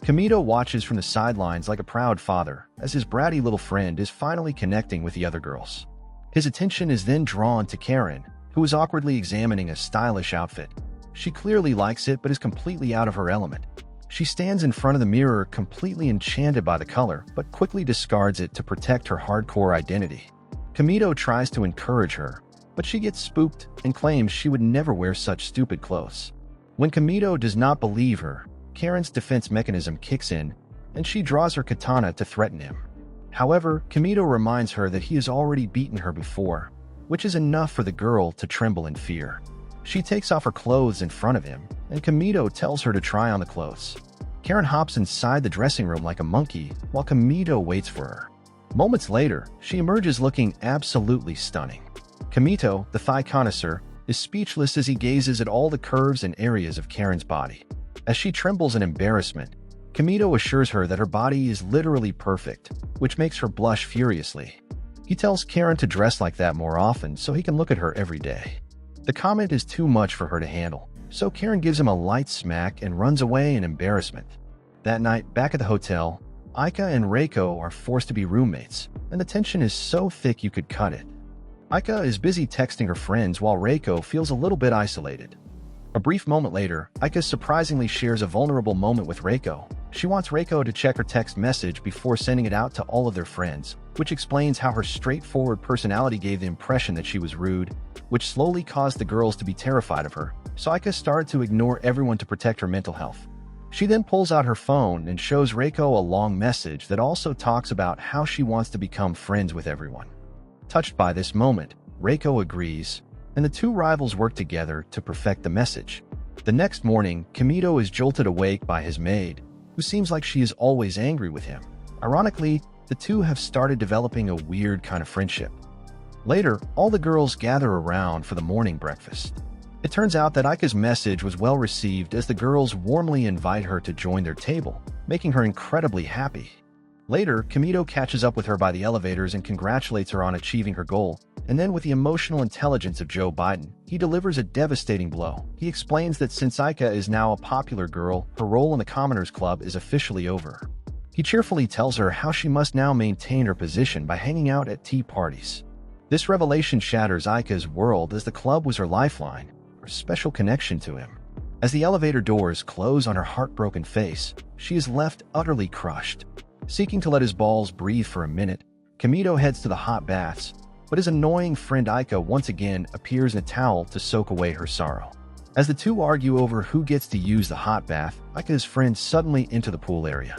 Kamito watches from the sidelines like a proud father as his bratty little friend is finally connecting with the other girls. His attention is then drawn to Karen, who is awkwardly examining a stylish outfit. She clearly likes it but is completely out of her element. She stands in front of the mirror completely enchanted by the color but quickly discards it to protect her hardcore identity. Kamito tries to encourage her, but she gets spooked and claims she would never wear such stupid clothes. When Kamito does not believe her, Karen's defense mechanism kicks in, and she draws her katana to threaten him. However, Kamito reminds her that he has already beaten her before, which is enough for the girl to tremble in fear. She takes off her clothes in front of him, and Kamito tells her to try on the clothes. Karen hops inside the dressing room like a monkey, while Kamito waits for her. Moments later, she emerges looking absolutely stunning. Kamito, the thigh connoisseur, is speechless as he gazes at all the curves and areas of Karen's body. As she trembles in embarrassment, Kamito assures her that her body is literally perfect, which makes her blush furiously. He tells Karen to dress like that more often so he can look at her every day. The comment is too much for her to handle, so Karen gives him a light smack and runs away in embarrassment. That night, back at the hotel, Aika and Reiko are forced to be roommates, and the tension is so thick you could cut it. Aika is busy texting her friends while Reiko feels a little bit isolated. A brief moment later, Aika surprisingly shares a vulnerable moment with Reiko. She wants Reiko to check her text message before sending it out to all of their friends, which explains how her straightforward personality gave the impression that she was rude, which slowly caused the girls to be terrified of her, so Aika started to ignore everyone to protect her mental health. She then pulls out her phone and shows Reiko a long message that also talks about how she wants to become friends with everyone. Touched by this moment, Reiko agrees, and the two rivals work together to perfect the message. The next morning, Kamito is jolted awake by his maid, who seems like she is always angry with him. Ironically, the two have started developing a weird kind of friendship. Later, all the girls gather around for the morning breakfast. It turns out that Aika's message was well received as the girls warmly invite her to join their table, making her incredibly happy. Later, Kamito catches up with her by the elevators and congratulates her on achieving her goal, and then with the emotional intelligence of Joe Biden, he delivers a devastating blow. He explains that since Aika is now a popular girl, her role in the Commoners Club is officially over. He cheerfully tells her how she must now maintain her position by hanging out at tea parties. This revelation shatters Aika's world as the club was her lifeline, her special connection to him. As the elevator doors close on her heartbroken face, she is left utterly crushed. Seeking to let his balls breathe for a minute, Kamito heads to the hot baths, but his annoying friend Aika once again appears in a towel to soak away her sorrow. As the two argue over who gets to use the hot bath, Aika's friend suddenly enter the pool area.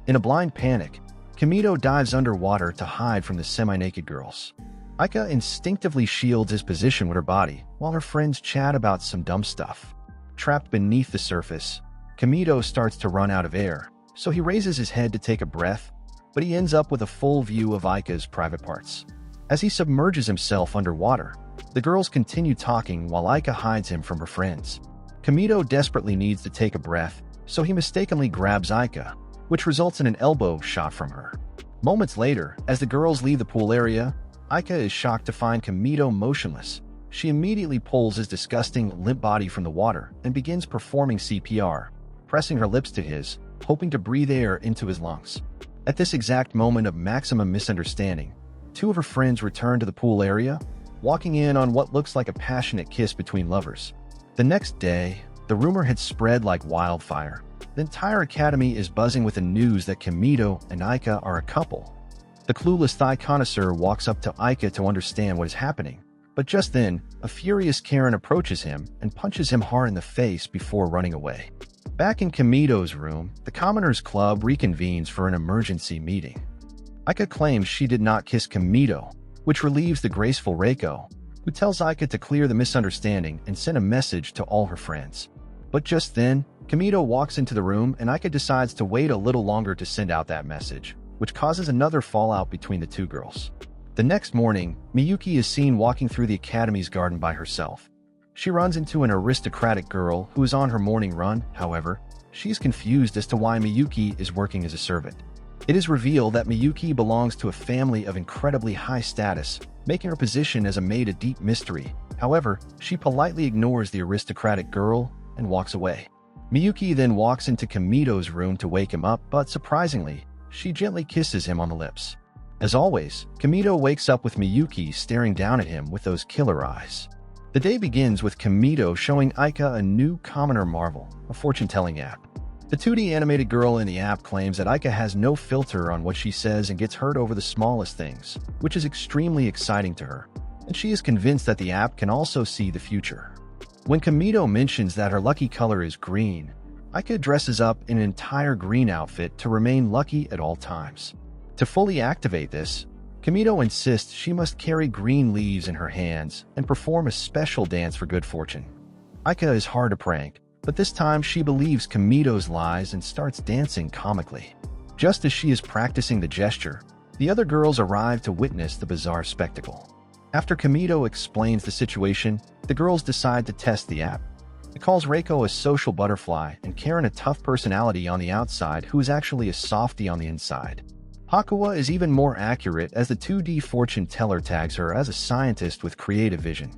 In a blind panic, Kamito dives underwater to hide from the semi-naked girls. Aika instinctively shields his position with her body, while her friends chat about some dumb stuff. Trapped beneath the surface, Kamito starts to run out of air, so he raises his head to take a breath, but he ends up with a full view of Aika's private parts. As he submerges himself underwater, the girls continue talking while Aika hides him from her friends. Kamito desperately needs to take a breath, so he mistakenly grabs Aika, which results in an elbow shot from her. Moments later, as the girls leave the pool area, Aika is shocked to find Kamito motionless. She immediately pulls his disgusting, limp body from the water and begins performing CPR, pressing her lips to his, hoping to breathe air into his lungs. At this exact moment of maximum misunderstanding, two of her friends return to the pool area, walking in on what looks like a passionate kiss between lovers. The next day, the rumor had spread like wildfire. The entire academy is buzzing with the news that Kamito and Aika are a couple. The clueless thigh connoisseur walks up to Aika to understand what is happening, but just then, a furious Karen approaches him and punches him hard in the face before running away. Back in Kamito's room, the Commoners Club reconvenes for an emergency meeting. Aika claims she did not kiss Kamito, which relieves the graceful Reiko, who tells Aika to clear the misunderstanding and send a message to all her friends. But just then, Kamito walks into the room and Aika decides to wait a little longer to send out that message, which causes another fallout between the two girls. The next morning, Miyuki is seen walking through the academy's garden by herself. She runs into an aristocratic girl who is on her morning run. However, she is confused as to why Miyuki is working as a servant. It is revealed that Miyuki belongs to a family of incredibly high status, making her position as a maid a deep mystery. However, she politely ignores the aristocratic girl and walks away. Miyuki then walks into Kamito's room to wake him up, but surprisingly, she gently kisses him on the lips. As always, Kamito wakes up with Miyuki staring down at him with those killer eyes. The day begins with Kamito showing Aika a new commoner marvel, a fortune-telling app. The 2D animated girl in the app claims that Aika has no filter on what she says and gets hurt over the smallest things, which is extremely exciting to her, and she is convinced that the app can also see the future. When Kamito mentions that her lucky color is green, Aika dresses up in an entire green outfit to remain lucky at all times. To fully activate this, Kamito insists she must carry green leaves in her hands and perform a special dance for good fortune. Aika is hard to prank, but this time she believes Kamito's lies and starts dancing comically. Just as she is practicing the gesture, the other girls arrive to witness the bizarre spectacle. After Kamito explains the situation, the girls decide to test the app. It calls Reiko a social butterfly and Karen a tough personality on the outside who is actually a softie on the inside. Hakuwa is even more accurate as the 2D fortune teller tags her as a scientist with creative vision.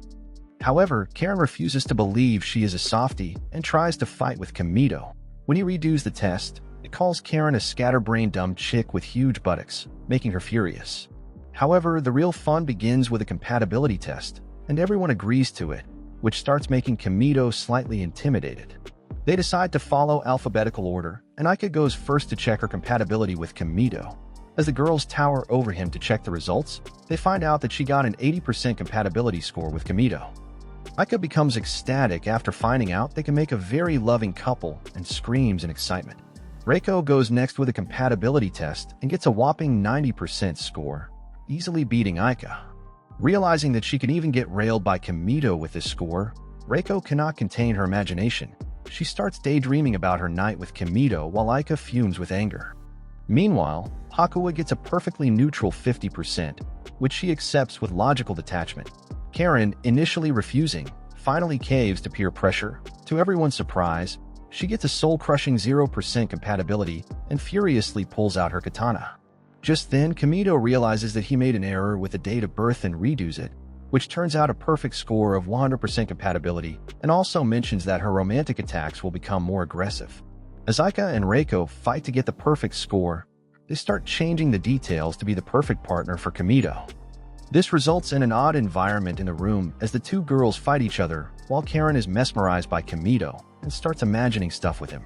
However, Karen refuses to believe she is a softie and tries to fight with Kamito. When he redoes the test, it calls Karen a scatterbrained dumb chick with huge buttocks, making her furious. However, the real fun begins with a compatibility test, and everyone agrees to it, which starts making Kamito slightly intimidated. They decide to follow alphabetical order, and Aika goes first to check her compatibility with Kamito. As the girls tower over him to check the results, they find out that she got an 80% compatibility score with Kamito. Aika becomes ecstatic after finding out they can make a very loving couple and screams in excitement. Reiko goes next with a compatibility test and gets a whopping 90% score, easily beating Aika. Realizing that she can even get railed by Kamito with this score, Reiko cannot contain her imagination. She starts daydreaming about her night with Kamito while Aika fumes with anger. Meanwhile, Hakuwa gets a perfectly neutral 50%, which she accepts with logical detachment. Karen, initially refusing, finally caves to peer pressure. To everyone's surprise, she gets a soul-crushing 0% compatibility and furiously pulls out her katana. Just then, Kamito realizes that he made an error with the date of birth and redoes it, which turns out a perfect score of 100% compatibility, and also mentions that her romantic attacks will become more aggressive. As Aika and Reiko fight to get the perfect score, they start changing the details to be the perfect partner for Kamito. This results in an odd environment in the room as the two girls fight each other while Karen is mesmerized by Kamito and starts imagining stuff with him.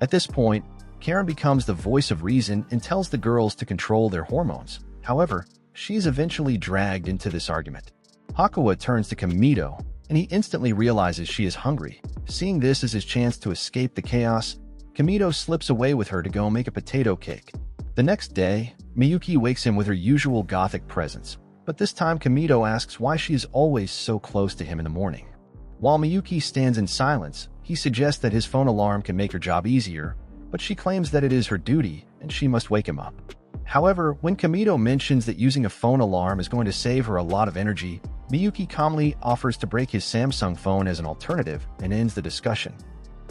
At this point, Karen becomes the voice of reason and tells the girls to control their hormones. However, she is eventually dragged into this argument. Hakuwa turns to Kamito, and he instantly realizes she is hungry. Seeing this as his chance to escape the chaos, Kamito slips away with her to go make a potato cake. The next day, Miyuki wakes him with her usual gothic presence, but this time Kamito asks why she is always so close to him in the morning. While Miyuki stands in silence, He suggests that his phone alarm can make her job easier, but she claims that it is her duty and she must wake him up. However, when Kamito mentions that using a phone alarm is going to save her a lot of energy, Miyuki calmly offers to break his Samsung phone as an alternative and ends the discussion.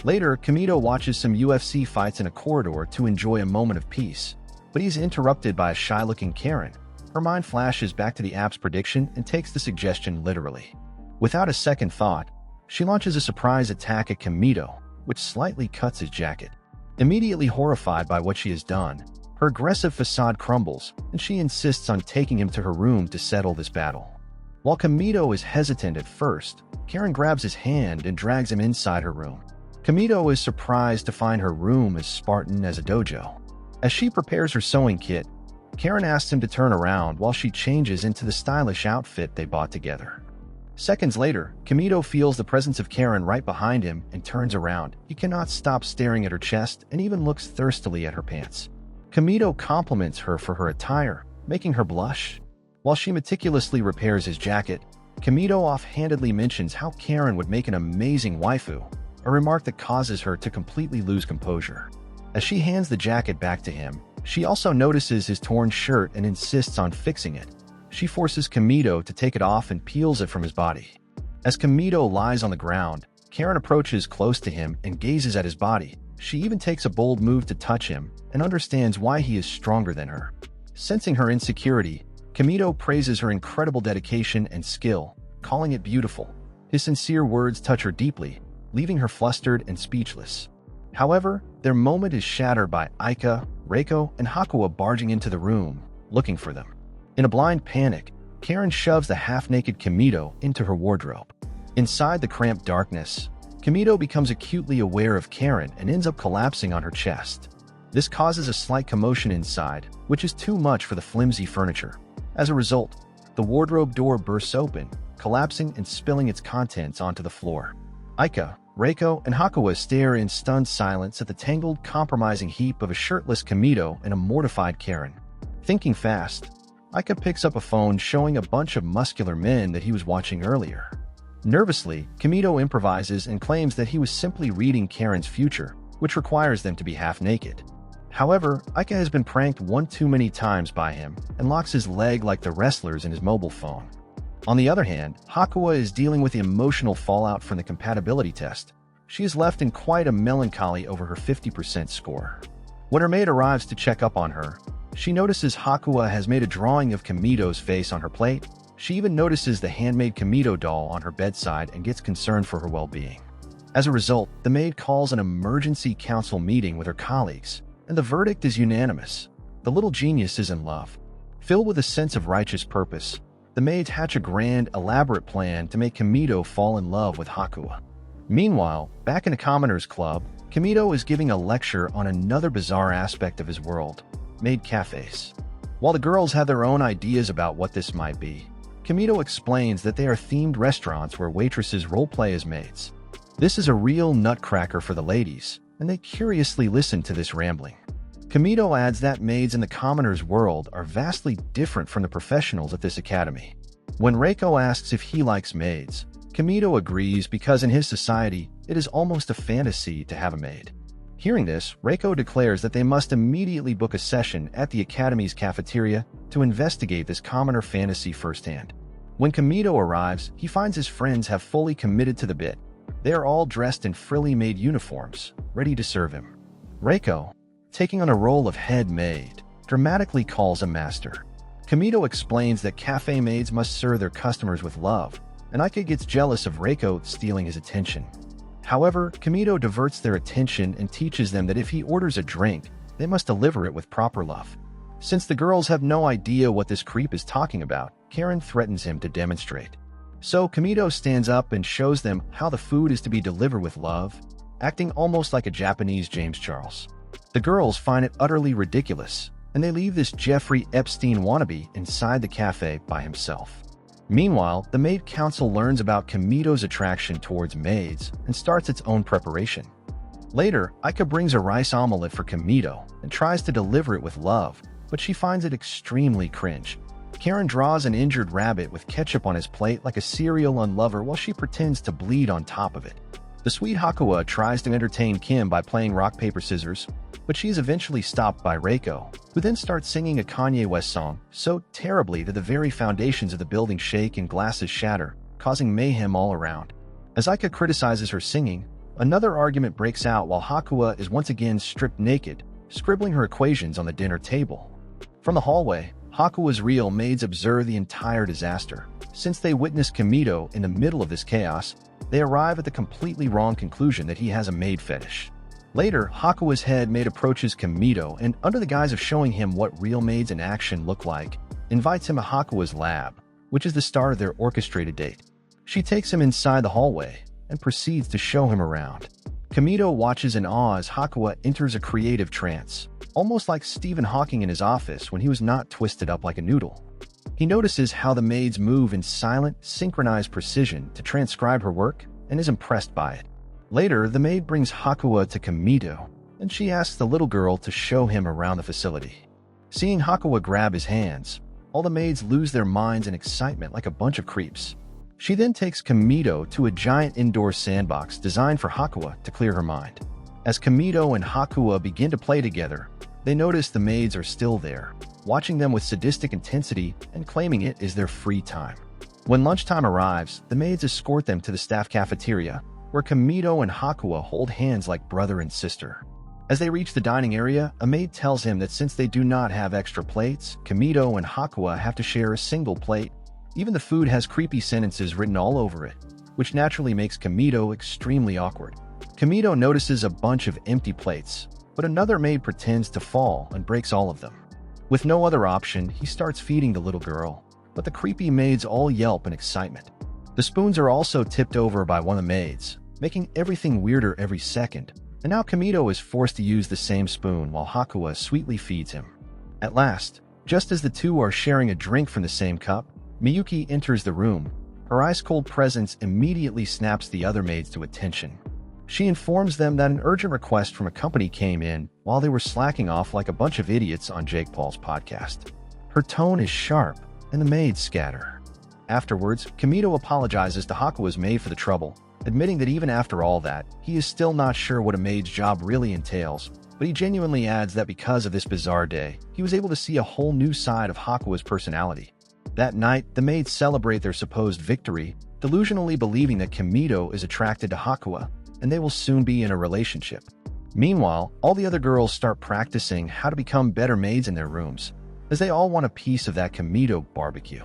Later, Kamito watches some UFC fights in a corridor to enjoy a moment of peace, but he's interrupted by a shy-looking Karen. Her mind flashes back to the app's prediction and takes the suggestion literally. Without a second thought, she launches a surprise attack at Kamito, which slightly cuts his jacket. Immediately horrified by what she has done, her aggressive facade crumbles, and she insists on taking him to her room to settle this battle. While Kamito is hesitant at first, Karen grabs his hand and drags him inside her room. Kamito is surprised to find her room as Spartan as a dojo. As she prepares her sewing kit, Karen asks him to turn around while she changes into the stylish outfit they bought together. Seconds later, Kamito feels the presence of Karen right behind him and turns around. He cannot stop staring at her chest and even looks thirstily at her pants. Kamito compliments her for her attire, making her blush. While she meticulously repairs his jacket, Kamito offhandedly mentions how Karen would make an amazing waifu, a remark that causes her to completely lose composure. As she hands the jacket back to him, she also notices his torn shirt and insists on fixing it. She forces Kamito to take it off and peels it from his body. As Kamito lies on the ground, Karen approaches close to him and gazes at his body. She even takes a bold move to touch him and understands why he is stronger than her. Sensing her insecurity, Kamito praises her incredible dedication and skill, calling it beautiful. His sincere words touch her deeply, leaving her flustered and speechless. However, their moment is shattered by Aika, Reiko, and Hakuwa barging into the room, looking for them. In a blind panic, Karen shoves the half-naked Kamito into her wardrobe. Inside the cramped darkness, Kamito becomes acutely aware of Karen and ends up collapsing on her chest. This causes a slight commotion inside, which is too much for the flimsy furniture. As a result, the wardrobe door bursts open, collapsing and spilling its contents onto the floor. Aika, Reiko, and Hakuwa stare in stunned silence at the tangled, compromising heap of a shirtless Kamito and a mortified Karen. Thinking fast, Aika picks up a phone showing a bunch of muscular men that he was watching earlier. Nervously, Kamito improvises and claims that he was simply reading Karen's future, which requires them to be half-naked. However, Aika has been pranked one too many times by him and locks his leg like the wrestlers in his mobile phone. On the other hand, Hakuwa is dealing with the emotional fallout from the compatibility test. She is left in quite a melancholy over her 50% score. When her maid arrives to check up on her, she notices Hakuwa has made a drawing of Kamito's face on her plate. She even notices the handmade Kamito doll on her bedside and gets concerned for her well-being. As a result, the maid calls an emergency council meeting with her colleagues, and the verdict is unanimous. The little genius is in love. Filled with a sense of righteous purpose, the maids hatch a grand, elaborate plan to make Kamito fall in love with Hakuwa. Meanwhile, back in a commoners club, Kamito is giving a lecture on another bizarre aspect of his world, maid cafes. While the girls have their own ideas about what this might be, Kamito explains that they are themed restaurants where waitresses roleplay as maids. This is a real nutcracker for the ladies, and they curiously listen to this rambling. Kamito adds that maids in the commoners' world are vastly different from the professionals at this academy. When Reiko asks if he likes maids, Kamito agrees because in his society, it is almost a fantasy to have a maid. Hearing this, Reiko declares that they must immediately book a session at the academy's cafeteria to investigate this commoner fantasy firsthand. When Kamito arrives, he finds his friends have fully committed to the bit. They are all dressed in frilly maid uniforms, ready to serve him. Reiko, taking on a role of head maid, dramatically calls a master. Kamito explains that cafe maids must serve their customers with love, and Aika gets jealous of Reiko stealing his attention. However, Kamito diverts their attention and teaches them that if he orders a drink, they must deliver it with proper love. Since the girls have no idea what this creep is talking about, Karen threatens him to demonstrate. So Kamito stands up and shows them how the food is to be delivered with love, acting almost like a Japanese James Charles. The girls find it utterly ridiculous, and they leave this Jeffrey Epstein wannabe inside the cafe by himself. Meanwhile, the maid council learns about Kamito's attraction towards maids and starts its own preparation. Later, Aika brings a rice omelette for Kamito and tries to deliver it with love, but she finds it extremely cringe. Karen draws an injured rabbit with ketchup on his plate like a serial unlover while she pretends to bleed on top of it. The sweet Hakuwa tries to entertain Kim by playing rock, paper, scissors, but she is eventually stopped by Reiko, who then starts singing a Kanye West song so terribly that the very foundations of the building shake and glasses shatter, causing mayhem all around. As Aika criticizes her singing, another argument breaks out while Hakuwa is once again stripped naked, scribbling her equations on the dinner table. From the hallway, Hakuwa's real maids observe the entire disaster. Since they witness Kamito in the middle of this chaos, they arrive at the completely wrong conclusion that he has a maid fetish. Later, Hakuwa's head maid approaches Kamito and, under the guise of showing him what real maids in action look like, invites him to Hakuwa's lab, which is the start of their orchestrated date. She takes him inside the hallway and proceeds to show him around. Kamito watches in awe as Hakuwa enters a creative trance, almost like Stephen Hawking in his office when he was not twisted up like a noodle. He notices how the maids move in silent, synchronized precision to transcribe her work and is impressed by it. Later, the maid brings Hakuwa to Kamito, and she asks the little girl to show him around the facility. Seeing Hakuwa grab his hands, all the maids lose their minds in excitement like a bunch of creeps. She then takes Kamito to a giant indoor sandbox designed for Hakuwa to clear her mind. As Kamito and Hakuwa begin to play together, they notice the maids are still there, watching them with sadistic intensity and claiming it is their free time. When lunchtime arrives, the maids escort them to the staff cafeteria, where Kamito and Hakuwa hold hands like brother and sister. As they reach the dining area, a maid tells him that since they do not have extra plates, Kamito and Hakuwa have to share a single plate. Even the food has creepy sentences written all over it, which naturally makes Kamito extremely awkward. Kamito notices a bunch of empty plates, but another maid pretends to fall and breaks all of them. With no other option, he starts feeding the little girl, but the creepy maids all yelp in excitement. The spoons are also tipped over by one of the maids, making everything weirder every second, and now Kamito is forced to use the same spoon while Hakuwa sweetly feeds him. At last, just as the two are sharing a drink from the same cup, Miyuki enters the room. Her ice-cold presence immediately snaps the other maids to attention. She informs them that an urgent request from a company came in while they were slacking off like a bunch of idiots on Jake Paul's podcast. Her tone is sharp, and the maids scatter. Afterwards, Kamito apologizes to Hakuwa's maid for the trouble, admitting that even after all that, he is still not sure what a maid's job really entails, but he genuinely adds that because of this bizarre day, he was able to see a whole new side of Hakuwa's personality. That night, the maids celebrate their supposed victory, delusionally believing that Kamito is attracted to Hakuwa, and they will soon be in a relationship. Meanwhile, all the other girls start practicing how to become better maids in their rooms, as they all want a piece of that Kamito barbecue.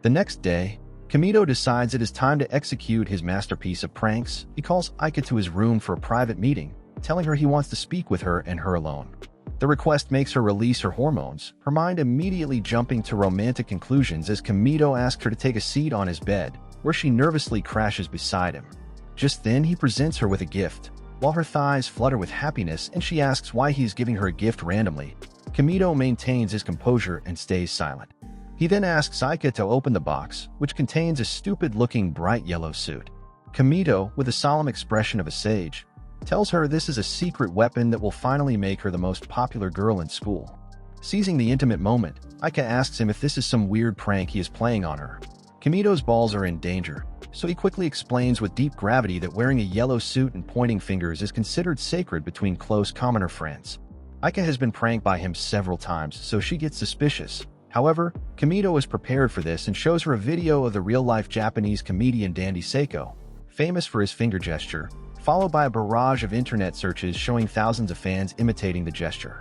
The next day, Kamito decides it is time to execute his masterpiece of pranks. He calls Aika to his room for a private meeting, telling her he wants to speak with her and her alone. The request makes her release her hormones, her mind immediately jumping to romantic conclusions as Kamito asks her to take a seat on his bed, where she nervously crashes beside him. Just then, he presents her with a gift. While her thighs flutter with happiness and she asks why he is giving her a gift randomly, Kamito maintains his composure and stays silent. He then asks Aika to open the box, which contains a stupid-looking bright yellow suit. Kamito, with the solemn expression of a sage, tells her this is a secret weapon that will finally make her the most popular girl in school. Seizing the intimate moment, Aika asks him if this is some weird prank he is playing on her. Kamito's balls are in danger, so he quickly explains with deep gravity that wearing a yellow suit and pointing fingers is considered sacred between close commoner friends. Aika has been pranked by him several times, so she gets suspicious. However, Kamito is prepared for this and shows her a video of the real-life Japanese comedian Dandy Seiko, famous for his finger gesture, followed by a barrage of internet searches showing thousands of fans imitating the gesture.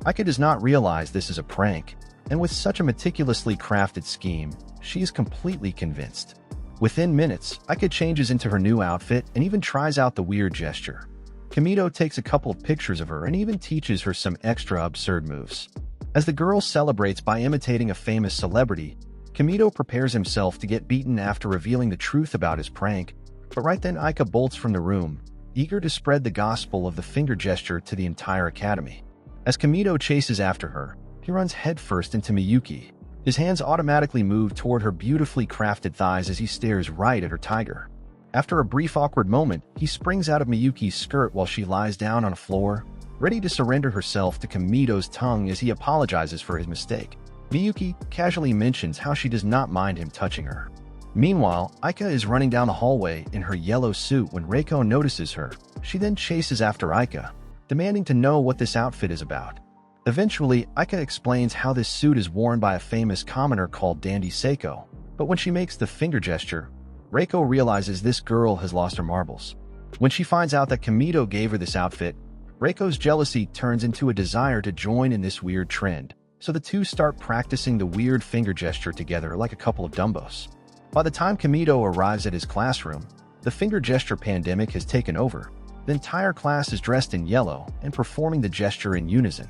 Aika does not realize this is a prank, and with such a meticulously crafted scheme, she is completely convinced. Within minutes, Aika changes into her new outfit and even tries out the weird gesture. Kamito takes a couple of pictures of her and even teaches her some extra absurd moves. As the girl celebrates by imitating a famous celebrity, Kamito prepares himself to get beaten after revealing the truth about his prank, but right then Aika bolts from the room, eager to spread the gospel of the finger gesture to the entire academy. As Kamito chases after her, he runs headfirst into Miyuki. His hands automatically move toward her beautifully crafted thighs as he stares right at her tiger. After a brief awkward moment, he springs out of Miyuki's skirt while she lies down on the floor, ready to surrender herself to Kamito's tongue as he apologizes for his mistake. Miyuki casually mentions how she does not mind him touching her. Meanwhile, Aika is running down the hallway in her yellow suit when Reiko notices her. She then chases after Aika, demanding to know what this outfit is about. Eventually, Aika explains how this suit is worn by a famous commoner called Dandy Seiko, but when she makes the finger gesture, Reiko realizes this girl has lost her marbles. When she finds out that Kamito gave her this outfit, Reiko's jealousy turns into a desire to join in this weird trend, so the two start practicing the weird finger gesture together like a couple of dumbos. By the time Kamito arrives at his classroom, the finger gesture pandemic has taken over. The entire class is dressed in yellow and performing the gesture in unison.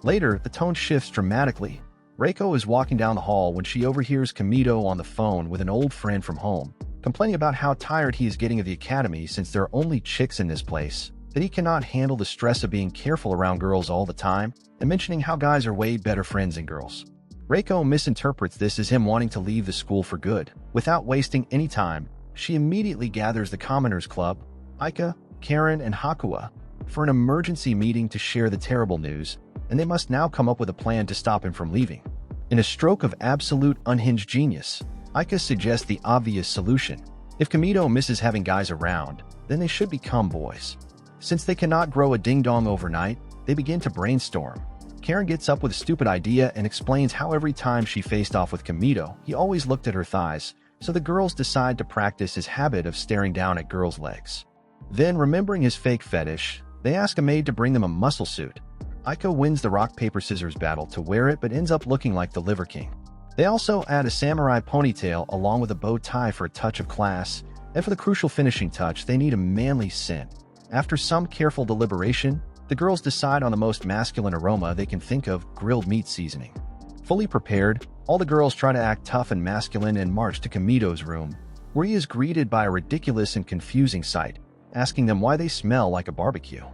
Later, the tone shifts dramatically. Reiko is walking down the hall when she overhears Kamito on the phone with an old friend from home, complaining about how tired he is getting of the academy since there are only chicks in this place, that he cannot handle the stress of being careful around girls all the time, and mentioning how guys are way better friends than girls. Reiko misinterprets this as him wanting to leave the school for good. Without wasting any time, she immediately gathers the Commoners Club, Aika, Karen, and Hakua, for an emergency meeting to share the terrible news, and they must now come up with a plan to stop him from leaving. In a stroke of absolute unhinged genius, Aika suggests the obvious solution. If Kamito misses having guys around, then they should become boys. Since they cannot grow a ding-dong overnight, they begin to brainstorm. Karen gets up with a stupid idea and explains how every time she faced off with Kamito, he always looked at her thighs, so the girls decide to practice his habit of staring down at girls' legs. Then, remembering his fake fetish, they ask a maid to bring them a muscle suit. Aika wins the rock-paper-scissors battle to wear it but ends up looking like the Liver King. They also add a samurai ponytail along with a bow tie for a touch of class, and for the crucial finishing touch, they need a manly scent. After some careful deliberation, the girls decide on the most masculine aroma they can think of: grilled meat seasoning. Fully prepared, all the girls try to act tough and masculine and march to Kamito's room, where he is greeted by a ridiculous and confusing sight, asking them why they smell like a barbecue.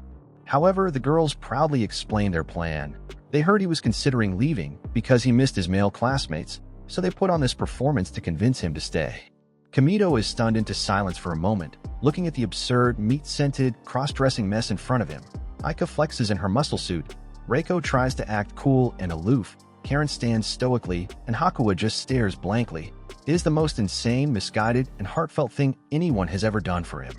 However, the girls proudly explain their plan. They heard he was considering leaving because he missed his male classmates, so they put on this performance to convince him to stay. Kamito is stunned into silence for a moment, looking at the absurd, meat-scented, cross-dressing mess in front of him. Aika flexes in her muscle suit. Reiko tries to act cool and aloof. Karen stands stoically, and Hakua just stares blankly. It is the most insane, misguided, and heartfelt thing anyone has ever done for him.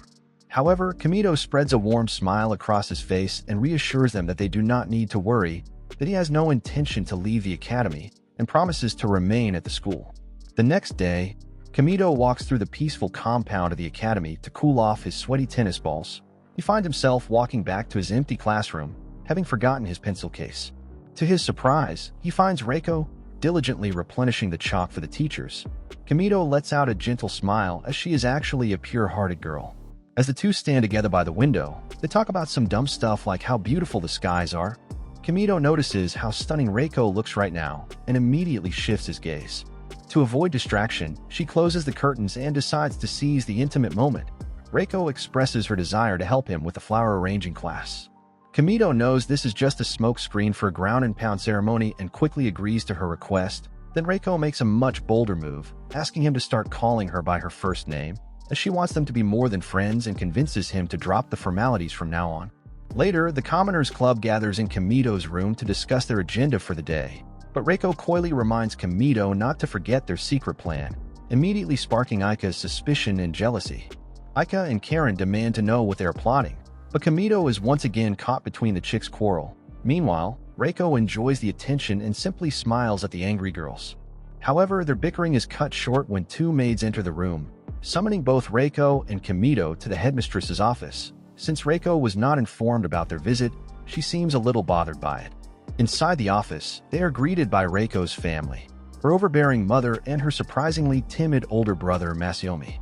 However, Kamito spreads a warm smile across his face and reassures them that they do not need to worry, that he has no intention to leave the academy, and promises to remain at the school. The next day, Kamito walks through the peaceful compound of the academy to cool off his sweaty tennis balls. He finds himself walking back to his empty classroom, having forgotten his pencil case. To his surprise, he finds Reiko diligently replenishing the chalk for the teachers. Kamito lets out a gentle smile as she is actually a pure-hearted girl. As the two stand together by the window, they talk about some dumb stuff like how beautiful the skies are. Kamito notices how stunning Reiko looks right now and immediately shifts his gaze. To avoid distraction, she closes the curtains and decides to seize the intimate moment. Reiko expresses her desire to help him with the flower arranging class. Kamito knows this is just a smoke screen for a ground-and-pound ceremony and quickly agrees to her request. Then Reiko makes a much bolder move, asking him to start calling her by her first name, as she wants them to be more than friends, and convinces him to drop the formalities from now on. Later, the Commoners Club gathers in Kamito's room to discuss their agenda for the day, but Reiko coyly reminds Kamito not to forget their secret plan, immediately sparking Aika's suspicion and jealousy. Aika and Karen demand to know what they are plotting, but Kamito is once again caught between the chicks' quarrel. Meanwhile, Reiko enjoys the attention and simply smiles at the angry girls. However, their bickering is cut short when two maids enter the room, summoning both Reiko and Kamito to the headmistress's office. Since Reiko was not informed about their visit, she seems a little bothered by it. Inside the office, they are greeted by Reiko's family, her overbearing mother and her surprisingly timid older brother Masaomi.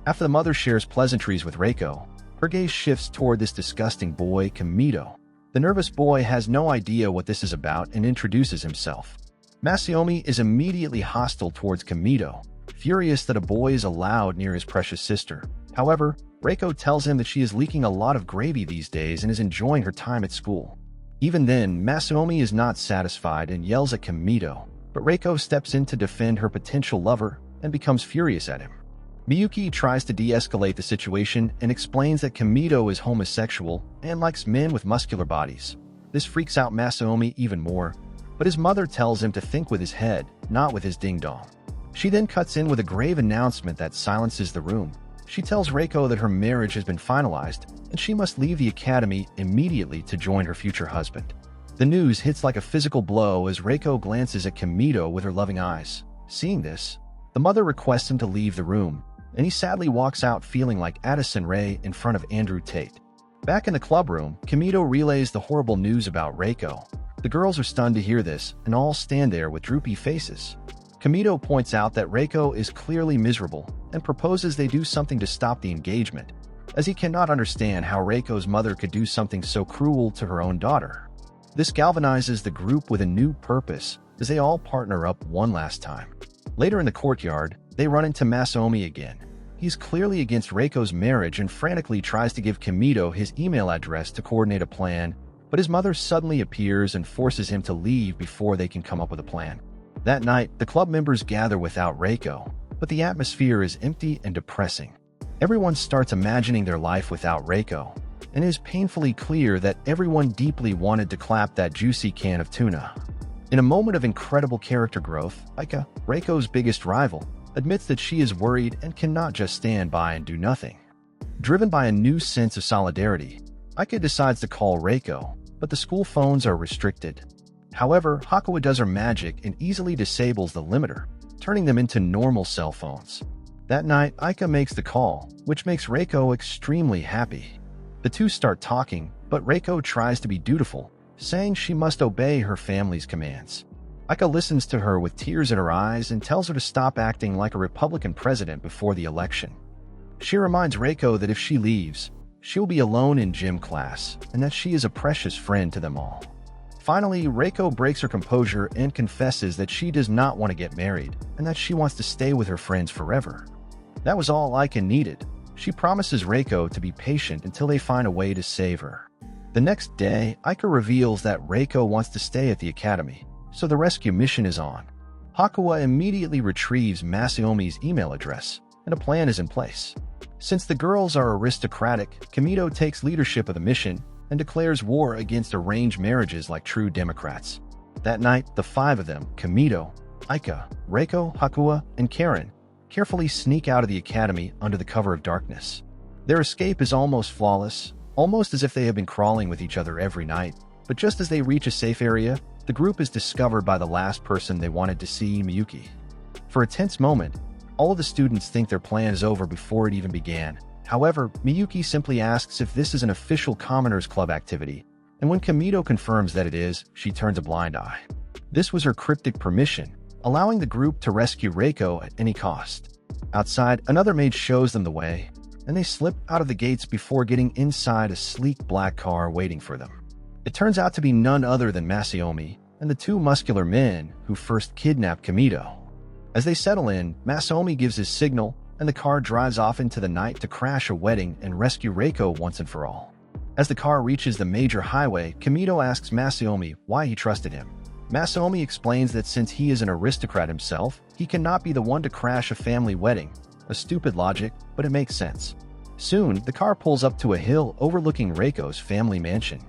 After the mother shares pleasantries with Reiko, her gaze shifts toward this disgusting boy, Kamito. The nervous boy has no idea what this is about and introduces himself. Masaomi is immediately hostile towards Kamito, furious that a boy is allowed near his precious sister. However, Reiko tells him that she is leaking a lot of gravy these days and is enjoying her time at school. Even then, Masaomi is not satisfied and yells at Kamito, but Reiko steps in to defend her potential lover and becomes furious at him. Miyuki tries to de-escalate the situation and explains that Kamito is homosexual and likes men with muscular bodies. This freaks out Masaomi even more, but his mother tells him to think with his head, not with his ding-dong. She then cuts in with a grave announcement that silences the room. She tells Reiko that her marriage has been finalized and she must leave the academy immediately to join her future husband. The news hits like a physical blow as Reiko glances at Kamito with her loving eyes. Seeing this, the mother requests him to leave the room, and he sadly walks out feeling like Addison Rae in front of Andrew Tate. Back in the club room, Kamito relays the horrible news about Reiko. The girls are stunned to hear this and all stand there with droopy faces. Kamito points out that Reiko is clearly miserable and proposes they do something to stop the engagement, as he cannot understand how Reiko's mother could do something so cruel to her own daughter. This galvanizes the group with a new purpose as they all partner up one last time. Later in the courtyard, they run into Masaomi again. He's clearly against Reiko's marriage and frantically tries to give Kamito his email address to coordinate a plan, but his mother suddenly appears and forces him to leave before they can come up with a plan. That night, the club members gather without Reiko, but the atmosphere is empty and depressing. Everyone starts imagining their life without Reiko, and it is painfully clear that everyone deeply wanted to clap that juicy can of tuna. In a moment of incredible character growth, Aika, Reiko's biggest rival, admits that she is worried and cannot just stand by and do nothing. Driven by a new sense of solidarity, Aika decides to call Reiko, but the school phones are restricted. However, Hakuwa does her magic and easily disables the limiter, turning them into normal cell phones. That night, Aika makes the call, which makes Reiko extremely happy. The two start talking, but Reiko tries to be dutiful, saying she must obey her family's commands. Aika listens to her with tears in her eyes and tells her to stop acting like a Republican president before the election. She reminds Reiko that if she leaves, she will be alone in gym class and that she is a precious friend to them all. Finally, Reiko breaks her composure and confesses that she does not want to get married and that she wants to stay with her friends forever. That was all Aika needed. She promises Reiko to be patient until they find a way to save her. The next day, Aika reveals that Reiko wants to stay at the academy, so the rescue mission is on. Hakuwa immediately retrieves Masaomi's email address, and a plan is in place. Since the girls are aristocratic, Kamito takes leadership of the mission and declares war against arranged marriages like true Democrats. That night, the five of them, Kamito, Aika, Reiko, Hakuwa, and Karen, carefully sneak out of the academy under the cover of darkness. Their escape is almost flawless, almost as if they have been crawling with each other every night. But just as they reach a safe area, the group is discovered by the last person they wanted to see, Miyuki. For a tense moment, all of the students think their plan is over before it even began. However, Miyuki simply asks if this is an official Commoners Club activity, and when Kamito confirms that it is, she turns a blind eye. This was her cryptic permission, allowing the group to rescue Reiko at any cost. Outside, another maid shows them the way, and they slip out of the gates before getting inside a sleek black car waiting for them. It turns out to be none other than Masaomi and the two muscular men who first kidnapped Kamito. As they settle in, Masaomi gives his signal, and the car drives off into the night to crash a wedding and rescue Reiko once and for all. As the car reaches the major highway, Kamito asks Masaomi why he trusted him. Masaomi explains that since he is an aristocrat himself, he cannot be the one to crash a family wedding. A stupid logic, but it makes sense. Soon, the car pulls up to a hill overlooking Reiko's family mansion.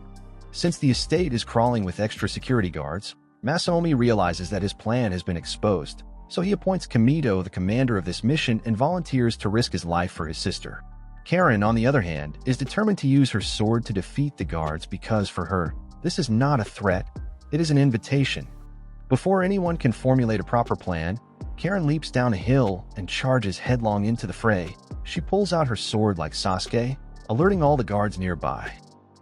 Since the estate is crawling with extra security guards, Masaomi realizes that his plan has been exposed, so he appoints Kamito the commander of this mission and volunteers to risk his life for his sister. Karen, on the other hand, is determined to use her sword to defeat the guards because, for her, this is not a threat, it is an invitation. Before anyone can formulate a proper plan, Karen leaps down a hill and charges headlong into the fray. She pulls out her sword like Sasuke, alerting all the guards nearby.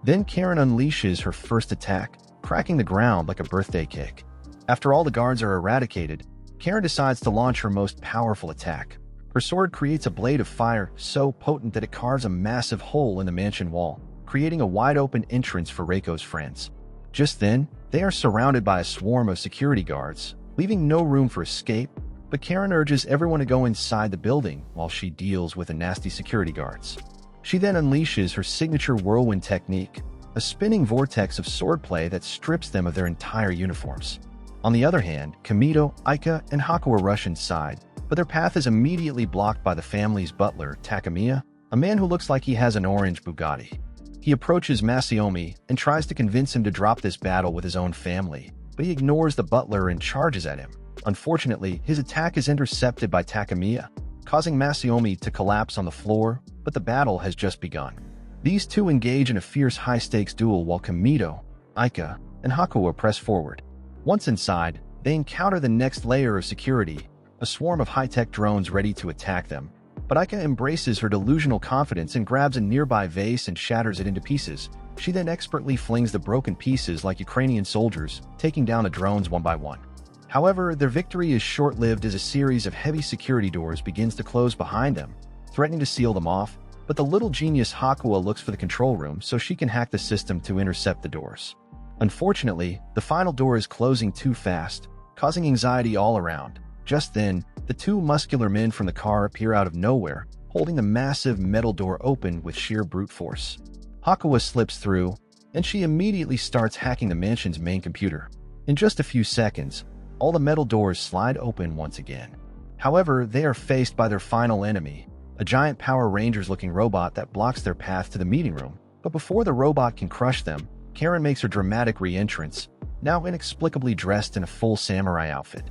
Then Karen unleashes her first attack, cracking the ground like a birthday cake. After all the guards are eradicated, Karen decides to launch her most powerful attack. Her sword creates a blade of fire so potent that it carves a massive hole in the mansion wall, creating a wide-open entrance for Reiko's friends. Just then, they are surrounded by a swarm of security guards, leaving no room for escape, but Karen urges everyone to go inside the building while she deals with the nasty security guards. She then unleashes her signature whirlwind technique, a spinning vortex of swordplay that strips them of their entire uniforms. On the other hand, Kamito, Aika, and Hakuwa rush inside, but their path is immediately blocked by the family's butler, Takamiya, a man who looks like he has an orange Bugatti. He approaches Masaomi and tries to convince him to drop this battle with his own family, but he ignores the butler and charges at him. Unfortunately, his attack is intercepted by Takemiya, causing Masayomi to collapse on the floor, but the battle has just begun. These two engage in a fierce high-stakes duel while Kamito, Aika, and Hakuwa press forward. Once inside, they encounter the next layer of security, a swarm of high-tech drones ready to attack them. But Aika embraces her delusional confidence and grabs a nearby vase and shatters it into pieces. She then expertly flings the broken pieces like Ukrainian soldiers, taking down the drones one by one. However, their victory is short-lived as a series of heavy security doors begins to close behind them, threatening to seal them off, but the little genius Hakuwa looks for the control room so she can hack the system to intercept the doors. Unfortunately, the final door is closing too fast, causing anxiety all around. Just then, the two muscular men from the car appear out of nowhere, holding the massive metal door open with sheer brute force. Hakuwa slips through, and she immediately starts hacking the mansion's main computer. In just a few seconds, all the metal doors slide open once again. However, they are faced by their final enemy, a giant Power Rangers-looking robot that blocks their path to the meeting room. But before the robot can crush them, Karen makes her dramatic re-entrance, now inexplicably dressed in a full samurai outfit.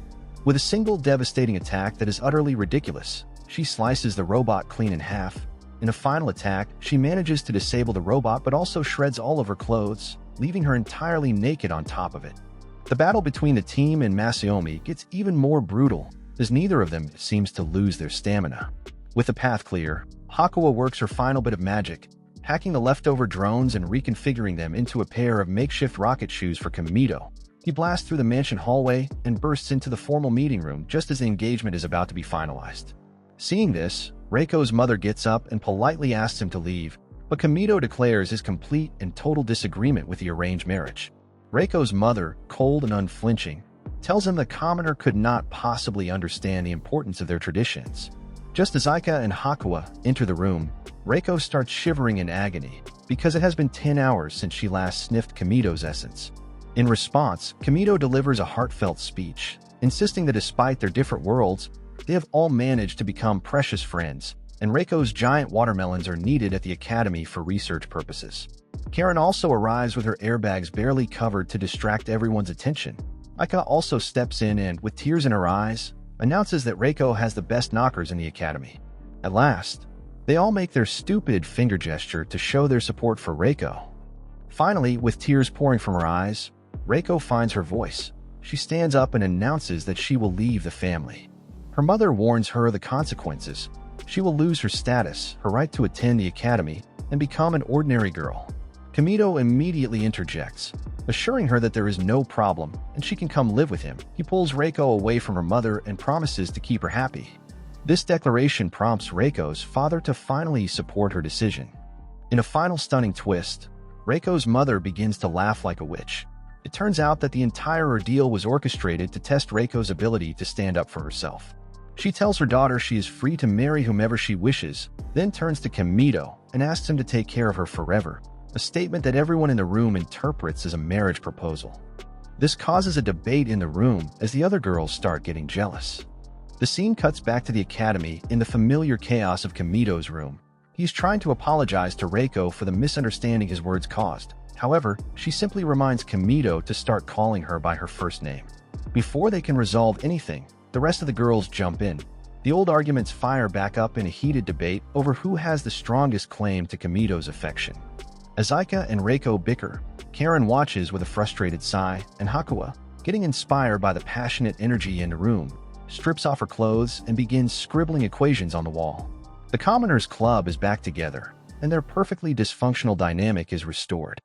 With a single devastating attack that is utterly ridiculous, she slices the robot clean in half. In a final attack, she manages to disable the robot but also shreds all of her clothes, leaving her entirely naked on top of it. The battle between the team and Masayomi gets even more brutal, as neither of them seems to lose their stamina. With the path clear, Hakuwa works her final bit of magic, hacking the leftover drones and reconfiguring them into a pair of makeshift rocket shoes for Kamito. He blasts through the mansion hallway and bursts into the formal meeting room just as the engagement is about to be finalized. Seeing this, Reiko's mother gets up and politely asks him to leave, but Kamito declares his complete and total disagreement with the arranged marriage. Reiko's mother, cold and unflinching, tells him the commoner could not possibly understand the importance of their traditions. Just as Aika and Hakuwa enter the room, Reiko starts shivering in agony because it has been 10 hours since she last sniffed Kamito's essence. In response, Kamito delivers a heartfelt speech, insisting that despite their different worlds, they have all managed to become precious friends, and Reiko's giant watermelons are needed at the academy for research purposes. Karen also arrives with her airbags barely covered to distract everyone's attention. Aika also steps in and, with tears in her eyes, announces that Reiko has the best knockers in the academy. At last, they all make their stupid finger gesture to show their support for Reiko. Finally, with tears pouring from her eyes, Reiko finds her voice. She stands up and announces that she will leave the family. Her mother warns her of the consequences. She will lose her status, her right to attend the academy, and become an ordinary girl. Kamito immediately interjects, assuring her that there is no problem and she can come live with him. He pulls Reiko away from her mother and promises to keep her happy. This declaration prompts Reiko's father to finally support her decision. In a final stunning twist, Reiko's mother begins to laugh like a witch. It turns out that the entire ordeal was orchestrated to test Reiko's ability to stand up for herself. She tells her daughter she is free to marry whomever she wishes, then turns to Kamito and asks him to take care of her forever, a statement that everyone in the room interprets as a marriage proposal. This causes a debate in the room as the other girls start getting jealous. The scene cuts back to the academy in the familiar chaos of Kamito's room. He's trying to apologize to Reiko for the misunderstanding his words caused. However, she simply reminds Kamito to start calling her by her first name. Before they can resolve anything, the rest of the girls jump in. The old arguments fire back up in a heated debate over who has the strongest claim to Kamito's affection. As Aika and Reiko bicker, Karen watches with a frustrated sigh, and Hakuwa, getting inspired by the passionate energy in the room, strips off her clothes and begins scribbling equations on the wall. The Commoners Club is back together, and their perfectly dysfunctional dynamic is restored.